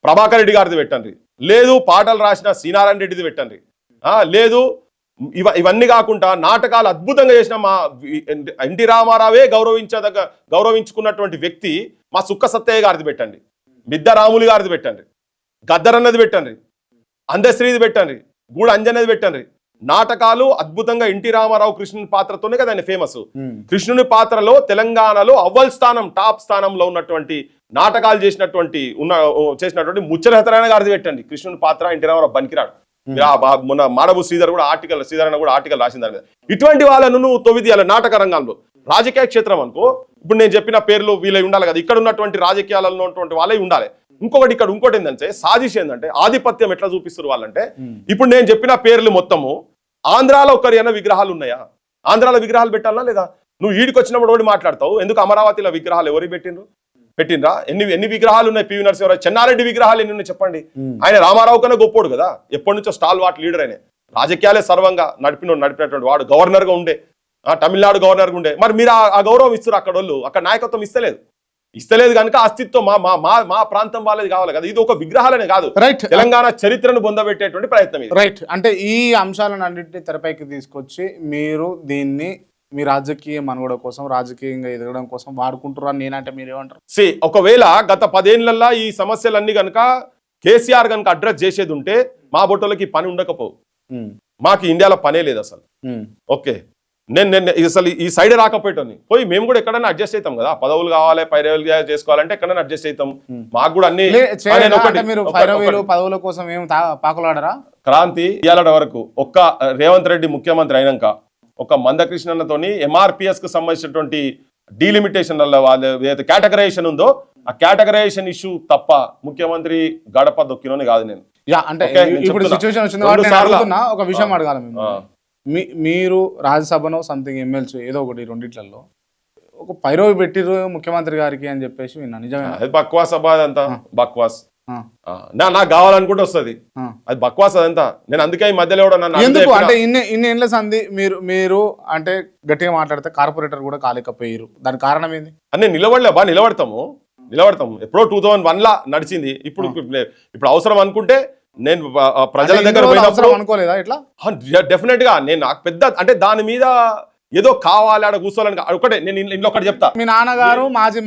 ప్రభాకర్ రెడ్డి గారిది పెట్టండి, లేదు పాటలు రాసిన శ్రీనారాయణ రెడ్డిది పెట్టండి, లేదు ఇవన్నీ కాకుండా నాటకాలు అద్భుతంగా చేసిన మా ఎన్టీ రామారావే గౌరవించుకున్నటువంటి వ్యక్తి మా సుక్క సత్తయ్య గారిది పెట్టండి, మిద్ద రాములు గారిది పెట్టండి, గద్దరన్నది పెట్టండి, అందశ్రీది పెట్టండి, గూడ అంజన్నది పెట్టండి, నాటకాలు అద్భుతంగా ఎన్టీ రామారావు కృష్ణుని పాత్రతోనే కదా ఆయన ఫేమస్. కృష్ణుని పాత్రలో తెలంగాణలో అవ్వల్ స్థానం టాప్ స్థానంలో ఉన్నటువంటి నాటకాలు చేసినటువంటి ముచ్చరహతరాయణ గారిది పెట్టండి. కృష్ణుని పాత్ర ఎన్టీ రామారావు బనికిరాడు. మొన్న మాడబు శ్రీధర్ కూడా ఆర్టికల్ రాసిన దాని మీద. ఇటువంటి వాళ్ళను నువ్వు తొవిదీయాలి నాటక రంగంలో. రాజకీయ క్షేత్రం అనుకో, ఇప్పుడు నేను చెప్పిన పేర్లు వీళ్ళవి ఉండాలి కదా, ఇక్కడ ఉన్నటువంటి రాజకీయాలలో ఉన్నటువంటి వాళ్ళే ఉండాలి. ఇంకోటి ఏంటంటే సాజిష్ ఏంటంటే ఆధిపత్యం ఎట్లా చూపిస్తారు వాళ్ళంటే, ఇప్పుడు నేను చెప్పిన పేర్లు మొత్తము ఆంధ్రాలో ఒకరైనా విగ్రహాలు ఉన్నాయా? ఆంధ్రాలో విగ్రహాలు పెట్టాలనా లేదా? నువ్వు ఈడికి వచ్చినప్పుడు ఒకటి మాట్లాడతావు, ఎందుకు అమరావతిలో విగ్రహాలు ఎవరికి పెట్టిండ్రా? ఎన్ని విగ్రహాలు ఉన్నాయి? పివి నరసింహారావు, చెన్నారెడ్డి విగ్రహాలు ఎన్ని ఉన్నాయి చెప్పండి. ఆయన రామారావు కన్నా గొప్పోడు కదా, ఎప్పటి నుంచో స్టాల్ వాట్ లీడర్ ఆయన, రాజకీయాలే సర్వంగా నడిపినటువంటి వాడు, గవర్నర్ గా ఉండే, తమిళనాడు గవర్నర్ గా ఉండే. మరి మీరు ఆ గౌరవం ఇస్తారు అక్కడ వాళ్ళు, అక్కడ నాయకత్వం ఇస్తలేదు కనుక అస్తిత్వం మా ప్రాంతం వాళ్ళది కావాలి కదా. ఇది ఒక విగ్రహాలనే కాదు, రైట్, తెలంగాణ చరిత్రను పొందబెట్టేటువంటి ప్రయత్నం ఇది. రైట్. అంటే ఈ అంశాలను అన్నింటినీ తెరపైకి తీసుకొచ్చి మీరు దీన్ని మీ రాజకీయ మనుగడ కోసం, రాజకీయంగా ఎదగడం కోసం వాడుకుంటున్నారు నేనంటే మీరేమంటారు? ఒకవేళ గత 10 ఏళ్లలో ఈ సమస్యలన్నీ కనుక కేసీఆర్ కనుక అడ్రస్ చేసేది ఉంటే మా బొట్టోళ్ళకి పని ఉండకపోవు. మాకు ఇండియాలో పనే లేదు అసలు. ఓకే, నేను అసలు ఈ సైడ్ రాకపోయేటోని పోయి మేము కూడా ఎక్కడైనా అడ్జస్ట్ అవుతాం కదా. పదవులు కావాలి, పైరవులు చేసుకోవాలంటే ఎక్కడైనా అడ్జస్ట్ అవుతాం. మాకు కూడా అన్ని పదవుల కోసం ఏం పాకులాడరా? క్రాంతి ఇవాళ వరకు ఒక్క రేవంత్ రెడ్డి ముఖ్యమంత్రి అయినాక ఒక మందకృష్ణతోని MRPS కు సంబంధించినటువంటి డీలిమిటేషన్ ఏదైతే కేటగరైజేషన్ ఉందో ఆ కేటగరైజేషన్ ఇష్యూ తప్ప ముఖ్యమంత్రి గడప దొక్కినోని కాదు నేను. అంటే ఇప్పుడు సిచ్యువేషన్ వచ్చింది ఒక విషయం అడగాలి. మీరు రాజ్యసభలో సంథింగ్ ఎమ్మెల్సీ ఏదో ఒకటి రెండిట్లలో ఒక పైరవి పెట్టిరు ముఖ్యమంత్రి గారికి అని చెప్పేసి విన్నా, నిజమేనా? అది బక్వాస్ అబ్బా, అదంతా బక్వాస్. నాకు కావాలనుకుంటే వస్తుంది, అది బక్వాస్ అదంతా. నేను అందుకే ఈ మధ్యలో ఎందుకు అంటే ఇన్ని ఏళ్ళ సంది మీరు అంటే గట్టిగా మాట్లాడితే కార్పొరేటర్ కూడా కాలేకపోయారు, దానికి కారణం ఏంది? అని నిలబడతాము. ఎప్పుడో 2001 లా నడిచింది. ఇప్పుడు అవసరం అనుకుంటే నేను ప్రజల దగ్గర అనుకోలేదా ఇట్లా? డెఫినెట్ గా నేను నాకు పెద్ద అంటే దాని మీద ఏదో కావాలి ఆడ కూర్చోవాలని ఒకటే. నేను ఇంట్లో ఒకటి చెప్తా, మీ నాన్నగారు మాజీ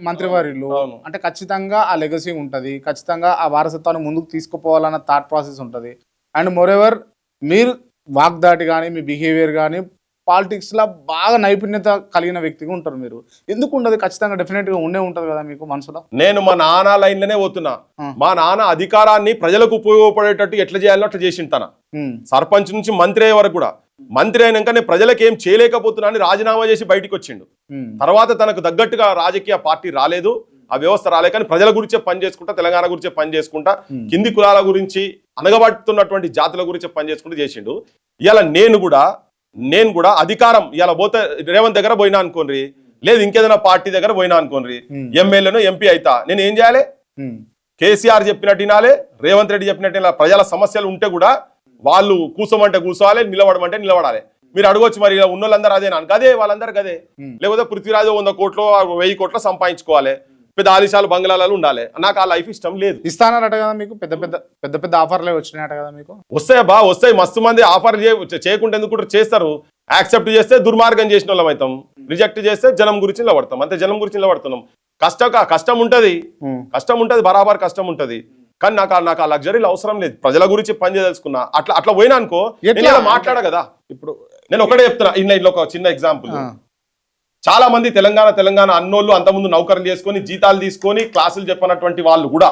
మంత్రివర్యులు అంటే ఖచ్చితంగా ఆ లెగసీ ఉంటది, ఖచ్చితంగా ఆ వారసత్వాన్ని ముందుకు తీసుకుపోవాలన్న థాట్ ప్రాసెస్ ఉంటది. అండ్ మోరెవర్ మీరు వాగ్దాటి కానీ మీ బిహేవియర్ కానీ పాలిటిక్స్ లో బాగా నైపుణ్యత కలిగిన వ్యక్తిగా ఉంటారు. మీరు ఎందుకు ఉండదు? ఖచ్చితంగా డెఫినెట్ గా ఉంటది కదా మీకు మనసులో. నేను మా నాన్న లైన్లోనే పోతున్నా. మా నాన్న అధికారాన్ని ప్రజలకు ఉపయోగపడేటట్టు ఎట్లా చేయాలో అట్లా చేసింటాను. సర్పంచ్ నుంచి మంత్రి అయ్యే వరకు కూడా. మంత్రి అయినాక నేను ప్రజలకు ఏం చేయలేకపోతున్నా అని రాజీనామా చేసి బయటకు వచ్చిండు. తర్వాత తనకు తగ్గట్టుగా రాజకీయ పార్టీ రాలేదు, ఆ వ్యవస్థ రాలేదు, కానీ ప్రజల గురించే పని చేసుకుంటా, తెలంగాణ గురించే పని చేసుకుంటా, కింది కులాల గురించి, అనగబడుతున్నటువంటి జాతుల గురించి పని చేసుకుంటూ చేసిండు. ఇవాళ నేను కూడా అధికారం ఇలా పోతే రేవంత్ దగ్గర పోయినా అనుకోండి, లేదు ఇంకేదైనా పార్టీ దగ్గర పోయినా అనుకోండి, ఎమ్మెల్యేను ఎంపీ అయితా, నేను ఏం చేయాలి? కేసీఆర్ చెప్పినట్టు వినాలి, రేవంత్ రెడ్డి చెప్పినట్టు ప్రజల సమస్యలు ఉంటే కూడా వాళ్ళు కూర్చోమంటే కూర్చోవాలి, నిలబడమంటే నిలబడాలి. మీరు అడగొచ్చు మరి ఉన్నోళ్ళందరూ అదే నాకు అదే వాళ్ళందరికి అదే, లేకపోతే పృథ్వీరాజు 100 కోట్లు 1000 కోట్లు సంపాదించుకోవాలి, పెద్ద ఆలిశాలు బంగ్లాలలో ఉండాలి. నాకు ఆ లైఫ్ ఇష్టం లేదు. ఇస్తానట కదా మీకు, పెద్ద ఆఫర్లే వచ్చినాయట కదా మీకు? వస్తాయి మస్తు మంది ఆఫర్లు చేయకుండా ఎందుకు చేస్తారు. యాక్సెప్ట్ చేస్తే దుర్మార్గం చేసిన వాళ్ళం అవుతాం, రిజెక్ట్ చేస్తే జనం గురించి నిలబడతాం, అంతే. జనం గురించి నిలబడుతున్నాం. కష్టం ఉంటది, బరాబర్ కష్టం ఉంటది. కానీ నాకు ఆ లగ్జరీలు అవసరం లేదు. ప్రజల గురించి పని చేయదలుచుకున్నా అట్లా పోయినా అనుకో మాట్లాడ కదా. ఇప్పుడు నేను ఒకటే చెప్తున్నా, ఇంట్లో ఒక చిన్న ఎగ్జాంపుల్. చాలా మంది తెలంగాణ అన్నోళ్ళు అంతకుముందు నౌకర్లు చేసుకొని జీతాలు తీసుకొని క్లాసులు చెప్పినటువంటి వాళ్ళు కూడా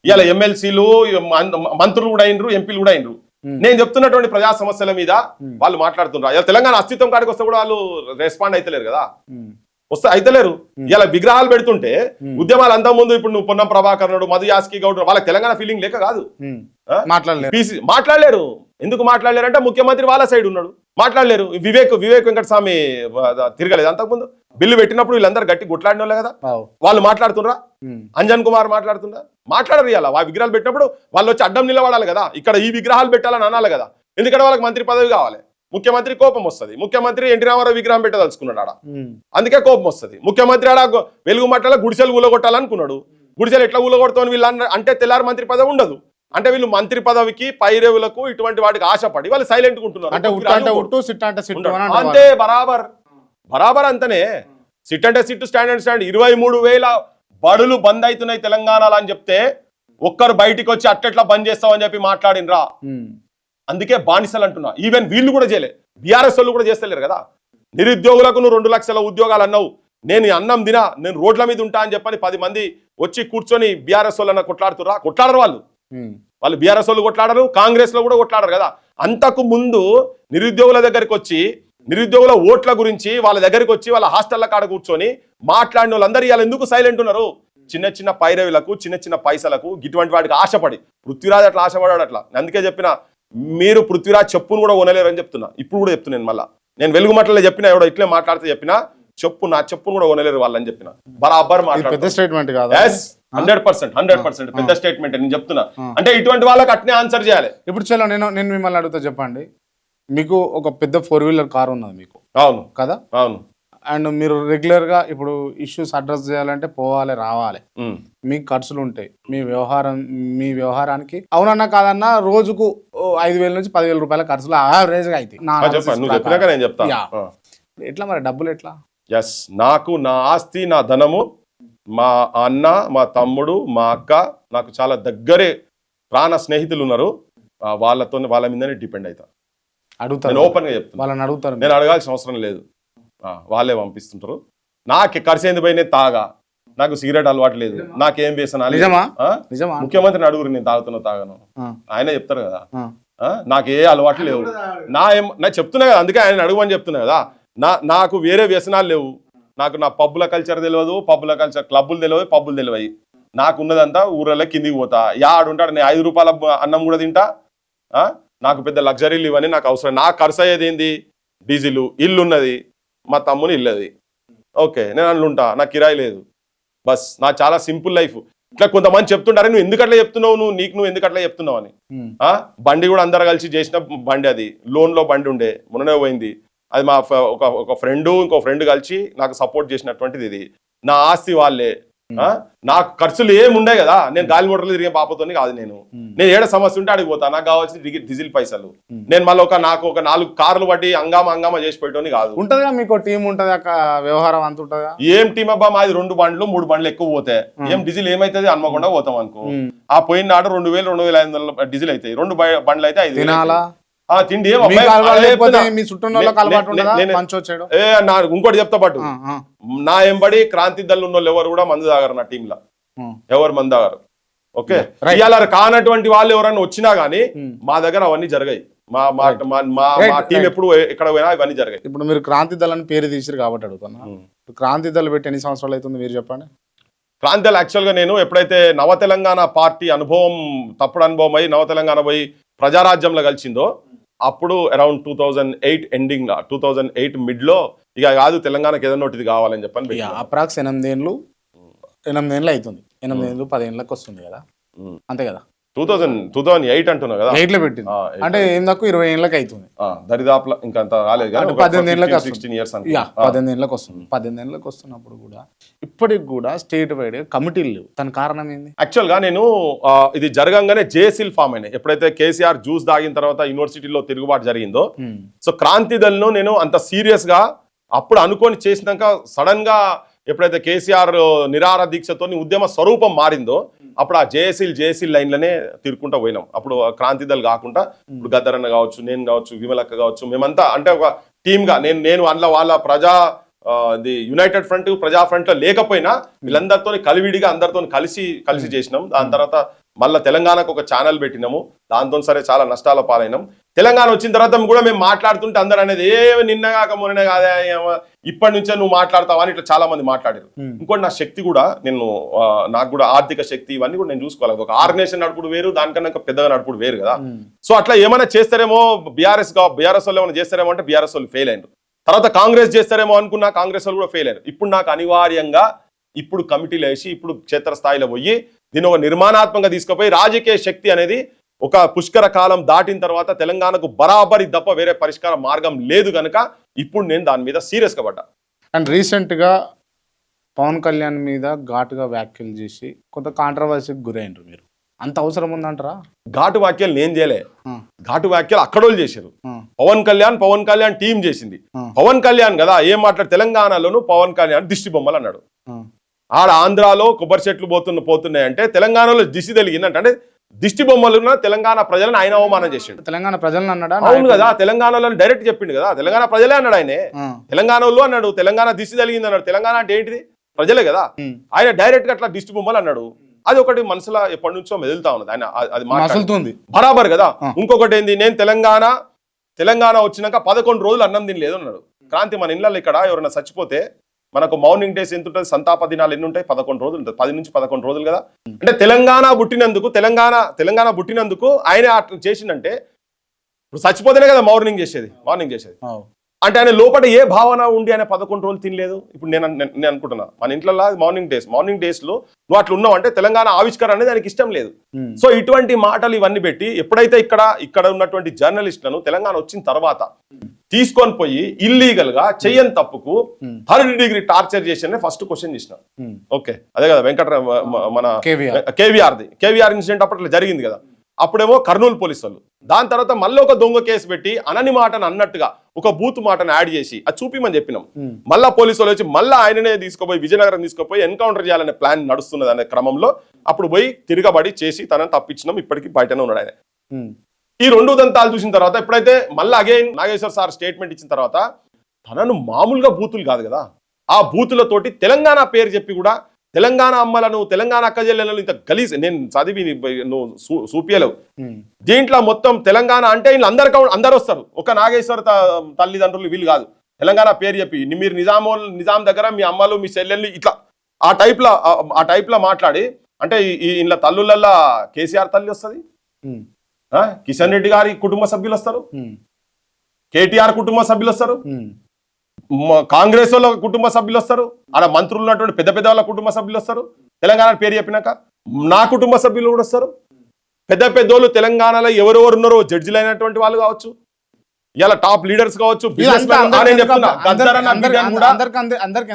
ఇలా ఎమ్మెల్సీలు మంత్రులు కూడా అయినరు, ఎంపీలు కూడా అయినరు. నేను చెప్తున్నటువంటి ప్రజా సమస్యల మీద వాళ్ళు మాట్లాడుతున్నారు. ఇలా తెలంగాణ అస్తిత్వం కాడికి వస్తే కూడా వాళ్ళు రెస్పాండ్ అయితలేరు కదా, అయితలేరు. ఇలా విగ్రహాలు పెడుతుంటే ఉద్యమాలు అంతకుముందు ఇప్పుడు నువ్వు పొన్నం ప్రభాకర్ నాడు, మధు యాస్కి గౌడ్, వాళ్ళకి తెలంగాణ ఫీలింగ్ లేక కాదు, మాట్లాడలేరు. ఎందుకు మాట్లాడలేరు అంటే ముఖ్యమంత్రి వాళ్ళ సైడ్ ఉన్నాడు, మాట్లాడలేరు. వివేక్ వెంకటస్వామి తిరగలేదు అంతకుముందు, బిల్లు పెట్టినప్పుడు వీళ్ళందరూ గట్టి గుట్లాడిన వాళ్ళే కదా, వాళ్ళు మాట్లాడుతున్నా. అంజన్ కుమార్ మాట్లాడరు. ఇలా ఆ విగ్రహాలు పెట్టినప్పుడు వాళ్ళు వచ్చి అడ్డం నిలబడాలి కదా, ఇక్కడ ఈ విగ్రహాలు పెట్టాలని అనాలి కదా. ఎందుకంటే వాళ్ళకి మంత్రి పదవి కావాలి. ముఖ్యమంత్రి కోపం వస్తుంది. ముఖ్యమంత్రి ఎన్టీ రామారావు విగ్రహం పెట్టదలుచుకున్నాడు ఆడ, అందుకే కోపం వస్తుంది. ముఖ్యమంత్రి ఆడ వెలుగు మట్టలో గుడిసెలు ఊలగొట్టాలనుకున్నాడు. గుడిసెలు ఎట్లా ఊలగొడతామని వీళ్ళు అంటే తెల్లారి మంత్రి పదవి ఉండదు. అంటే వీళ్ళు మంత్రి పదవికి, పైరేవులకు, ఇటువంటి వాటికి ఆశపడి వాళ్ళు సైలెంట్ గా ఉంటున్నారు. అంతే, బరాబర్ అంతనే. సిట్ అంటే సిట్, స్టాండ్ అంటే స్టాండ్. 23,000 బడులు బంద్ అవుతున్నాయి తెలంగాణలో అని చెప్తే ఒక్కరు బయటికి వచ్చి అట్లెట్లా బంద్ చేస్తామని చెప్పి మాట్లాడినరా? అందుకే బానిసలు అంటున్నా. ఈవెన్ వీళ్ళు కూడా చేయలే, బీఆర్ఎస్ వాళ్ళు కూడా చేస్తలేరు కదా. నిరుద్యోగులకు నువ్వు 2 లక్షల ఉద్యోగాలు అన్నావు, నేను అన్నం తినా, నేను రోడ్ల మీద ఉంటా అని చెప్పని 10 మంది వచ్చి కూర్చొని బీఆర్ఎస్ వాళ్ళన్న కొట్లాడరు వాళ్ళు బీఆర్ఎస్ వాళ్ళు కొట్లాడరు, కాంగ్రెస్ లో కూడా కొట్లాడరు కదా. అంతకు ముందు నిరుద్యోగుల దగ్గరికి వచ్చి నిరుద్యోగుల ఓట్ల గురించి వాళ్ళ దగ్గరికి వచ్చి వాళ్ళ హాస్టళ్ల కాడ కూర్చొని మాట్లాడిన వాళ్ళందరూ ఇవాళ ఎందుకు సైలెంట్ ఉన్నారు? చిన్న పైరవులకు చిన్న పైసలకు ఇటువంటి వాటికి ఆశపడి. పృథ్వీరాజ్ అట్లా ఆశపడాడు అట్లా. అందుకే చెప్పిన, మీరు పృథ్వీరాజ్ చెప్పును కూడా కొనలేరు అని చెప్తున్నా. ఇప్పుడు కూడా చెప్తున్నాను, మళ్ళా నేను వెలుగు మాటల్లో చెప్పినా, ఎవడో ఇట్లే మాట్లాడితే చెప్పినా, నా చెప్పును కూడా కొనలేరు వాళ్ళని చెప్పిన. బరాబర్ పెద్ద స్టేట్మెంట్ కాదు. 100% పెద్ద స్టేట్మెంట్ నేను చెప్తున్నా. అంటే ఇటువంటి వాళ్ళకి అట్నే ఆన్సర్ చేయాలి. ఇప్పుడు చలో నేను మిమ్మల్ని అడుగుతా, చెప్పండి. మీకు ఒక పెద్ద 4-వీలర్ కార్ ఉన్నది మీకు, అవును కదా? అవును. అండ్ మీరు రెగ్యులర్ గా ఇప్పుడు ఇష్యూస్ అడ్రస్ చేయాలంటే పోవాలి రావాలి, మీకు ఖర్చులు ఉంటాయి. మీ వ్యవహారానికి అవునన్నా కాదన్నా రోజుకు 5,000 నుంచి 10,000 రూపాయల ఖర్చులు యావరేజ్ గా అయితే. ఎట్లా మరి డబ్బులు ఎట్లా? ఎస్, నాకు నా ఆస్తి, నా ధనము, మా అన్న, మా తమ్ముడు, మా అక్క, నాకు చాలా దగ్గరే ప్రాణ స్నేహితులు ఉన్నారు. వాళ్ళ మీదనే డిపెండ్ అవుతా. అడుగుతారు, ఓపెన్ గా చెప్తాను. వాళ్ళని అడుగుతారు, నేను అడగాల్సిన అవసరం లేదు. వాళ్ళే పంపిస్తుంటారు. నాకు ఖర్చు పోయి నేను తాగా, నాకు సిగరెట్ అలవాటు లేదు, నాకేం వేసనాలి. ముఖ్యమంత్రిని అడుగురు, నేను తాగను, ఆయన చెప్తారు కదా. నాకు ఏ అలవాట్లు లేవు, నా చెప్తున్నా కదా, అందుకే ఆయన అడుగుమని చెప్తున్నా కదా. నాకు వేరే వ్యసనాలు లేవు. నాకు నా పబ్బుల కల్చర్ తెలియదు, క్లబ్బులు తెలియదు, పబ్బులు తెలియదు. నాకు ఉన్నదంతా ఊరల్లో కిందికి పోతా. ఆడుంటాడు, నేను 5 రూపాయల అన్నం కూడా తింటా. నాకు పెద్ద లగ్జరీలు ఇవన్నీ నాకు అవసరం. నాకు ఖర్చు అయ్యేది ఏంది? డీజిల్, ఇల్లు ఉన్నది, మా తమ్ముని ఇల్లది. ఓకే, నేను అందులో నాకు కిరాయి లేదు. బస్, నా చాలా సింపుల్ లైఫ్. ఇట్లా కొంతమంది చెప్తుంటారు, నువ్వు ఎందుకు అట్లా చెప్తున్నావు, నువ్వు ఎందుకు అట్లా చెప్తున్నావు అని. బండి కూడా అందరు కలిసి చేసిన బండి, అది లోన్ లో బండి ఉండే, మొన్ననే పోయింది. అది మా ఒక ఇంకో ఫ్రెండ్ కలిసి నాకు సపోర్ట్ చేసినటువంటిది. ఇది నా ఆస్తి వాళ్ళే. నాకు ఖర్చులు ఏముండే కదా, నేను గాలి మోటార్లు తిరిగే పాపతోని కాదు. నేను ఏడ సమస్య ఉంటే అడిగి పోతా. నాకు కావాల్సిన డీజిల్ పైసలు. నేను మళ్ళీ నాకు ఒక 4 కార్లు పట్టి హంగామా చేసి పెట్టోని కాదు. ఉంటదిగా మీకు టీం ఉంటది, వ్యవహారం అంత ఉంటదా? ఏం టీం అబ్బా, మాది 2 బండ్లు 3 బండ్లు ఎక్కువ పోతాయి. ఏం డీజిల్ ఏమైతుంది? హన్మకొండ పోతాం అనుకో, ఆ పోయిన నాడు 2,000-2,500 డీజిల్ అవుతాయి. 2 బండ్లు అయితే 5,000. తిండి ఇంకోటి చెప్తా పాటు, నా ఎంబడి క్రాంతి దళ ఉన్న వాళ్ళు ఎవరు కూడా మందు తాగారు నా టీంలో. ఎవరు మందు తాగారు? ఓకే, ఇవాళ కానటువంటి వాళ్ళు ఎవరైనా వచ్చినా గానీ మా దగ్గర అవన్నీ జరిగాయి. మా టీం ఎప్పుడు ఎక్కడ పోయినా ఇవన్నీ జరిగాయి. ఇప్పుడు మీరు క్రాంతి దళ అని పేరు తీసిరు కాబట్టి అడుగుతున్నా, క్రాంతి దళ పెట్టి ఎన్ని సంవత్సరాలు అవుతుంది మీరు చెప్పండి? క్రాంతి దళ యాక్చువల్ గా నేను ఎప్పుడైతే నవ తెలంగాణ పార్టీ అనుభవం, తప్పుడు అనుభవం అయ్యి నవ తెలంగాణ పోయి ప్రజారాజ్యంలో కలిసిందో, అప్పుడు అరౌండ్ 2008 ఎండింగ్, 2008 మిడ్ లో ఇక కాదు తెలంగాణకి ఏదైనా ఒకటి కావాలని చెప్పని అప్రాక్స్ 8 ఏళ్ళు అవుతుంది. 8 ఏళ్ళు 10 ఏళ్ళకి వస్తుంది కదా, అంతే కదా? 2008 అంటున్నా కదా, 8 లో పెట్టింది అంటే ఏం తక్కువ 20 ఏళ్ళకి అవుతుంది. దరిదాపులో ఇంకా అంత రాలేదు కానీ 18 ఏళ్ళకి 16 years 18 ఏళ్ళకి వస్తుంది. 18 ఏళ్ళకి వస్తున్నప్పుడు కూడా ఇప్పటికి కూడా స్టేట్ వైడ్ కమిటీలు లేవు. దాని కారణం ఏంది? యాక్చువల్ గా నేను ఇది జరగంగానే జేఏసీలు ఫామ్ అయినాయి. ఎప్పుడైతే కేసీఆర్ జ్యూస్ దాగిన తర్వాత యూనివర్సిటీలో తిరుగుబాటు జరిగిందో, సో క్రాంతి దళను నేను అంత సీరియస్ గా అప్పుడు అనుకొని చేసినాక సడన్ గా ఎప్పుడైతే కేసీఆర్ నిరాహార దీక్షతో ఉద్యమ స్వరూపం మారిందో, అప్పుడు ఆ జేఏసీ లైన్లనే తిరుక్కుంటూ పోయినాం. అప్పుడు క్రాంతి దళ్ కాకుండా ఇప్పుడు గద్దరన్న కావచ్చు, నేను కావచ్చు, విమలక్క కావచ్చు, మేమంతా అంటే ఒక టీమ్ గా నేను అందులో వాళ్ళ యునైటెడ్ ఫ్రంట్, ప్రజా ఫ్రంట్ లో లేకపోయినా వీళ్ళందరితో కలివిడిగా అందరితో కలిసి చేసినాం. దాని తర్వాత మళ్ళీ తెలంగాణకు ఒక ఛానల్ పెట్టినాము. దాంతో సరే చాలా నష్టాల పాలైనాం. తెలంగాణ వచ్చిన తర్వాత కూడా మేము మాట్లాడుతుంటే అందరూ అనేది నిన్నగాక మొన్న కాదే, ఇప్పటి నుంచే నువ్వు మాట్లాడతావా అని ఇట్లా చాలా మంది మాట్లాడారు. ఇంకోటి నా శక్తి కూడా, నాకు కూడా ఆర్థిక శక్తి ఇవన్నీ కూడా నేను చూసుకోవాలి. ఒక ఆర్గనైజేషన్ నడుపుడు వేరు, దానికన్నా పెద్దగా నడుపుడు వేరు కదా. సో అట్లా ఏమైనా చేస్తారేమో, బీఆర్ఎస్ వాళ్ళు ఏమైనా చేస్తారేమో అంటే బీఆర్ఎస్ వాళ్ళు ఫెయిల్ అయ్యారు. తర్వాత కాంగ్రెస్ చేస్తారేమో అనుకున్నా, కాంగ్రెస్ వాళ్ళు కూడా ఫెయిల్ అయ్యారు. ఇప్పుడు నాకు అనివార్యంగా ఇప్పుడు కమిటీలు వేసి ఇప్పుడు క్షేత్రస్థాయిలో పోయి దీన్ని ఒక నిర్మాణాత్మకంగా తీసుకుపోయి రాజకీయ శక్తి అనేది ఒక పుష్కర కాలం దాటిన తర్వాత తెలంగాణకు బరాబరి తప్ప వేరే పరిష్కార మార్గం లేదు కనుక ఇప్పుడు నేను దాని మీద సీరియస్గా పడ్డా. అండ్ రీసెంట్గా పవన్ కళ్యాణ్ మీద ఘాటుగా వ్యాఖ్యలు చేసి కొంత కాంట్రవర్సీకి గురైనరు. మీరు అంత అవసరం ఉందంటారా? ఘాటు వ్యాఖ్యలు నేను చేయలే, ఘాటు వ్యాఖ్యలు అక్కడోళ్ళు చేశారు. పవన్ కళ్యాణ్ టీం చేసింది. పవన్ కళ్యాణ్ కదా ఏం మాట్లాడు, తెలంగాణలోను పవన్ కళ్యాణ్ దిష్టి బొమ్మలు అన్నాడు. ఆడ ఆంధ్రాలో కొబ్బరి చెట్లు పోతున్నాయంటే తెలంగాణలో దిశ తెలిగిందంటే, అంటే దిష్టి బొమ్మలున్న తెలంగాణ ప్రజలను ఆయన అవమానం చేసిండు. తెలంగాణ ప్రజలను అన్నాడా? అవును కదా, తెలంగాణలో డైరెక్ట్ చెప్పిండు కదా, తెలంగాణ ప్రజలే అన్నాడు ఆయనే. తెలంగాణలో అన్నాడు, తెలంగాణ దిష్టి తగిలింది అన్నాడు. తెలంగాణ అంటే ఏంటిది? ప్రజలే కదా. ఆయన డైరెక్ట్ గా అట్లా దిష్టి బొమ్మలు అన్నాడు. అది ఒకటి మనసులో ఎప్పటి నుంచో మెదులుతా ఉన్నది. ఆయన అది మాట్లాడుతుంది బరాబర్ కదా. ఇంకొకటి ఏంది, నేను తెలంగాణ వచ్చినాక 11 రోజులు అన్నం తినలేదు అన్నాడు. క్రాంతి మన ఇళ్ళల్లో ఇక్కడ ఎవరైనా చచ్చిపోతే మనకు మార్నింగ్ డేస్ ఎంత ఉంటుంది, సంతాప దినాలు ఎన్ని ఉంటాయి? 11 రోజులు ఉంటుంది. 10 నుంచి 11 రోజులు కదా. అంటే తెలంగాణ పుట్టినందుకు ఆయన అట్లా చేసిందంటే, ఇప్పుడు చచ్చిపోతేనే కదా మార్నింగ్ చేసేది. అంటే ఆయన లోపల ఏ భావన ఉండి ఆయన 11 రోజులు తినలేదు. ఇప్పుడు నేను అనుకుంటున్నా మన ఇంట్లో మార్నింగ్ డేస్ లో నువ్వు అట్లా ఉన్నావు అంటే తెలంగాణ ఆవిష్కరణ అనేది ఆయనకి ఇష్టం లేదు. సో ఇటువంటి మాటలు ఇవన్నీ పెట్టి ఎప్పుడైతే ఇక్కడ ఉన్నటువంటి జర్నలిస్టులను తెలంగాణ వచ్చిన తర్వాత తీసుకొని పోయి ఇల్లీగల్ గా చెయ్యని తప్పుకు 3rd డిగ్రీ టార్చర్ చేసి ఫస్ట్ క్వశ్చన్ చేసిన. ఓకే, అదే కదా మన కేవీఆర్ ఇన్సిడెంట్ అప్పట్లో జరిగింది కదా. అప్పుడేమో కర్నూలు పోలీసు వాళ్ళు, దాని తర్వాత మళ్ళీ ఒక దొంగ కేసు పెట్టి అనని మాటను అన్నట్టుగా ఒక బూత్ మాటను యాడ్ చేసి అది చూపిమని చెప్పినాం. మళ్ళా పోలీసు వాళ్ళు వచ్చి మళ్ళీ ఆయననే తీసుకుపోయి విజయనగరం తీసుకుపోయి ఎన్కౌంటర్ చేయాలనే ప్లాన్ నడుస్తున్నది అనే క్రమంలో అప్పుడు పోయి తిరగబడి చేసి తనని తప్పించినాం. ఇప్పటికీ బయటనే ఉన్నాడు ఆయన. ఈ 2 దంతాలు చూసిన తర్వాత ఎప్పుడైతే మళ్ళీ అగైన్ నాగేశ్వర్ సార్ స్టేట్మెంట్ ఇచ్చిన తర్వాత తనను మామూలుగా బూతులు కాదు కదా, ఆ బూతులతోటి తెలంగాణ పేరు చెప్పి కూడా తెలంగాణ అమ్మలను తెలంగాణ అక్కజెల్లెలను ఇంత గలీజ్ నేను చదివి నువ్వు చూపియలేవు. దీంట్లో మొత్తం తెలంగాణ అంటే వీళ్ళు అందరు వస్తారు, ఒక నాగేశ్వర తల్లిదండ్రులు వీళ్ళు కాదు. తెలంగాణ పేరు చెప్పి మీరు నిజాం దగ్గర మీ అమ్మలు మీ చెల్లెళ్ళు ఇట్లా ఆ టైప్ లో మాట్లాడి, అంటే ఇంట్లో తల్లులల్లా కేసీఆర్ తల్లి వస్తుంది, కిషన్ రెడ్డి గారి కుటుంబ సభ్యులు వస్తారు, కేటీఆర్ కుటుంబ సభ్యులు వస్తారు, కాంగ్రెస్ వాళ్ళ కుటుంబ సభ్యులు వస్తారు, అలా మంత్రులు ఉన్నటువంటి పెద్ద పెద్ద వాళ్ళ కుటుంబ సభ్యులు వస్తారు. తెలంగాణ పేరు చెప్పినాక నా కుటుంబ సభ్యులు కూడా వస్తారు. పెద్ద పెద్దోళ్ళు తెలంగాణలో ఎవరెవరు ఉన్నారో జడ్జిలు అయినటువంటి వాళ్ళు కావచ్చు, ఇలా టాప్ లీడర్స్ కావచ్చు,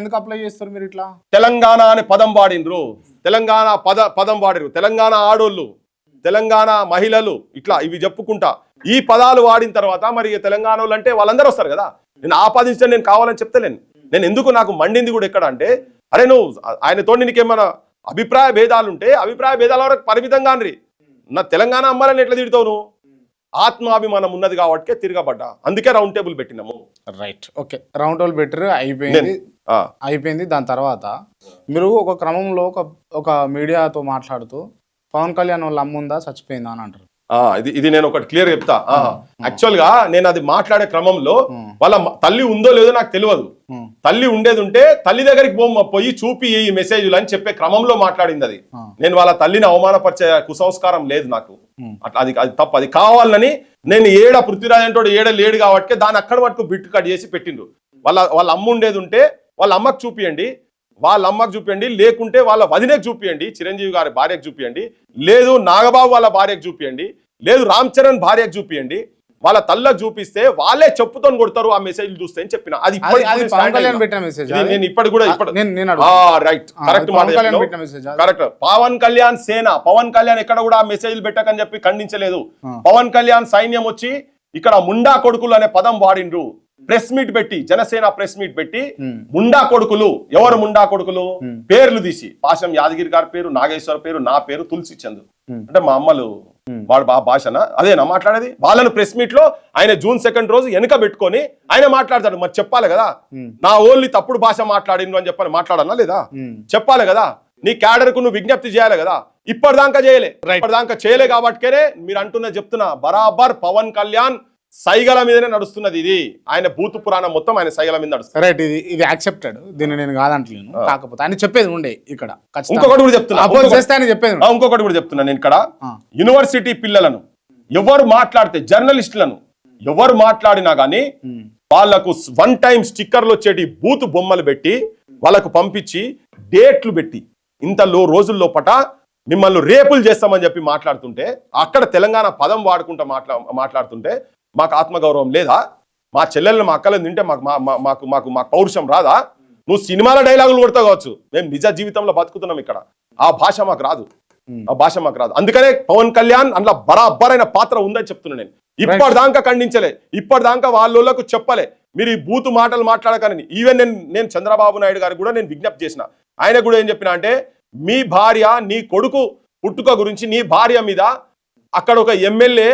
ఎందుకు అప్లై చేస్తారు మీరు ఇట్లా? తెలంగాణ అనే పదం వాడినరు, తెలంగాణ పదం వాడిరు, తెలంగాణ ఆడోళ్ళు, తెలంగాణ మహిళలు, ఇట్లా ఇవి చెప్పుకుంటా ఈ పదాలు వాడిన తర్వాత మరి తెలంగాణ వాళ్ళు అంటే వాళ్ళందరూ వస్తారు కదా. నేను ఆపాదించడం నేను కావాలని చెప్తలేను. నేను ఎందుకు నాకు మండింది కూడా ఎక్కడ అంటే, అరే నువ్వు ఆయనతో నీకేమైనా అభిప్రాయ భేదాలుంటే అభిప్రాయ భేదాల వరకు పరిమితంగా అన్రి. నా తెలంగాణ అమ్మాలని ఎట్లా తిడతావు నువ్వు? ఆత్మాభిమానం ఉన్నది కాబట్టి తిరగబడ్డా, అందుకే రౌండ్ టేబుల్ పెట్టినాము. రైట్, ఓకే, రౌండ్ టేబుల్ పెట్టారు, అయిపోయింది. దాని తర్వాత మీరు ఒక క్రమంలో ఒక మీడియాతో మాట్లాడుతూ పవన్ కళ్యాణ్ వాళ్ళ అమ్ముందా చచ్చిపోయిందా అని అంటారు. ఇది నేను ఒకటి క్లియర్ చెప్తా. యాక్చువల్ గా నేను అది మాట్లాడే క్రమంలో వాళ్ళ తల్లి ఉందో లేదో నాకు తెలియదు. తల్లి ఉండేది ఉంటే తల్లి దగ్గరికి పోయి చూపి ఈ మెసేజ్లు అని చెప్పే క్రమంలో మాట్లాడింది అది. నేను వాళ్ళ తల్లిని అవమానపరిచే కుసంస్కారం లేదు నాకు. అది తప్పు. అది కావాలని నేను పృథ్వీరాజ్ అంటోడు లేడు కాబట్టి దాన్ని అక్కడ మటుకు బిట్టు కట్ చేసి పెట్టిండ్రు. వాళ్ళ అమ్మ ఉండేది ఉంటే వాళ్ళ అమ్మకు చూపియండి, లేకుంటే వాళ్ళ వదినకు చూపియండి, చిరంజీవి గారి భార్యకు చూపియండి, లేదు నాగబాబు వాళ్ళ భార్యకు చూపియండి, లేదు రామ్ చరణ్ భార్యకు చూపియండి. వాళ్ళ తల్లకు చూపిస్తే వాళ్ళే చెప్పుతో కొడతారు ఆ మెసేజ్ చూస్తే అని చెప్పిన. అది నేను ఇప్పటికి కూడా right correct correct. Pawan Kalyan Sena, Pawan Kalyan ఎక్కడ కూడా ఆ మెసేజ్లు పెట్టకని చెప్పి ఖండించలేదు. పవన్ కళ్యాణ్ సైన్యం వచ్చి ఇక్కడ ముండా కొడుకులు అనే పదం వాడిండ్రు. ప్రెస్ మీట్ పెట్టి, జనసేన ప్రెస్ మీట్ పెట్టి ముండా కొడుకులు, ఎవరు ముండా కొడుకులు పేర్లు తీసి, పాశం యాదగిరి గారి పేరు, నాగేశ్వర పేరు, నా పేరు తులసి చందు, అంటే మా అమ్మలు వాడు భాషన అదేనా మాట్లాడేది? వాళ్ళను ప్రెస్ మీట్ లో ఆయన June 2 రోజు వెనుక పెట్టుకొని ఆయన మాట్లాడతాడు. మరి చెప్పాలి కదా, నా ఓన్లీ తప్పుడు భాష మాట్లాడిండు అని చెప్పని మాట్లాడాలా లేదా? చెప్పాలి కదా. నీ క్యాడర్ కు నువ్వు విజ్ఞప్తి చేయాలి కదా. ఇప్పటిదాకా చేయలే కాబట్టికే మీరు అంటున్నా చెప్తున్నా, బరాబర్ పవన్ కళ్యాణ్ సైగల మీదనే నడుస్తున్నది. ఇది ఆయన భూత పురాణం మొత్తం ఆయన సైగల మీద నడుస్తుంది. రైట్, ఇది యాక్సెప్టెడ్, దీన్ని నేను కాదంటలేను. కాకపోతే ఆయన చెప్పేది ఉండే ఇక్కడ. ఇంకొకటి కూడా చెప్తున్నా నేను ఇక్కడ, యూనివర్సిటీ పిల్లలను ఎవరు మాట్లాడితే, జర్నలిస్టులను ఎవరు మాట్లాడినా గానీ వాళ్లకు 1 టైం స్టిక్కర్లు వచ్చేటి బూత్ బొమ్మలు పెట్టి వాళ్ళకు పంపించి డేట్లు పెట్టి ఇంత రోజుల్లో పట మిమ్మల్ని రేపులు చేస్తామని చెప్పి మాట్లాడుతుంటే, అక్కడ తెలంగాణ పదం వాడుకుంటా మాట్లాడుతుంటే మాకు ఆత్మగౌరవం లేదా? మా చెల్లెలను మా అక్కలను తింటే మాకు పౌరుషం రాదా? నువ్వు సినిమాల డైలాగులు కొడతావు కావచ్చు, మేము నిజ జీవితంలో బతుకుతున్నాం ఇక్కడ. ఆ భాష మాకు రాదు. అందుకనే పవన్ కళ్యాణ్ అందులో బరాబరైన పాత్ర ఉందని చెప్తున్నా నేను. ఇప్పటిదాకా ఖండించలే, ఇప్పటిదాకా వాళ్ళకు చెప్పలే మీరు ఈ బూతు మాటలు మాట్లాడకని. ఈవెన్ నేను చంద్రబాబు నాయుడు గారికి కూడా నేను విజ్ఞప్తి చేసిన. ఆయన కూడా ఏం చెప్పినా అంటే, మీ భార్య నీ కొడుకు పుట్టుక గురించి నీ భార్య మీద అక్కడ ఒక ఎమ్మెల్యే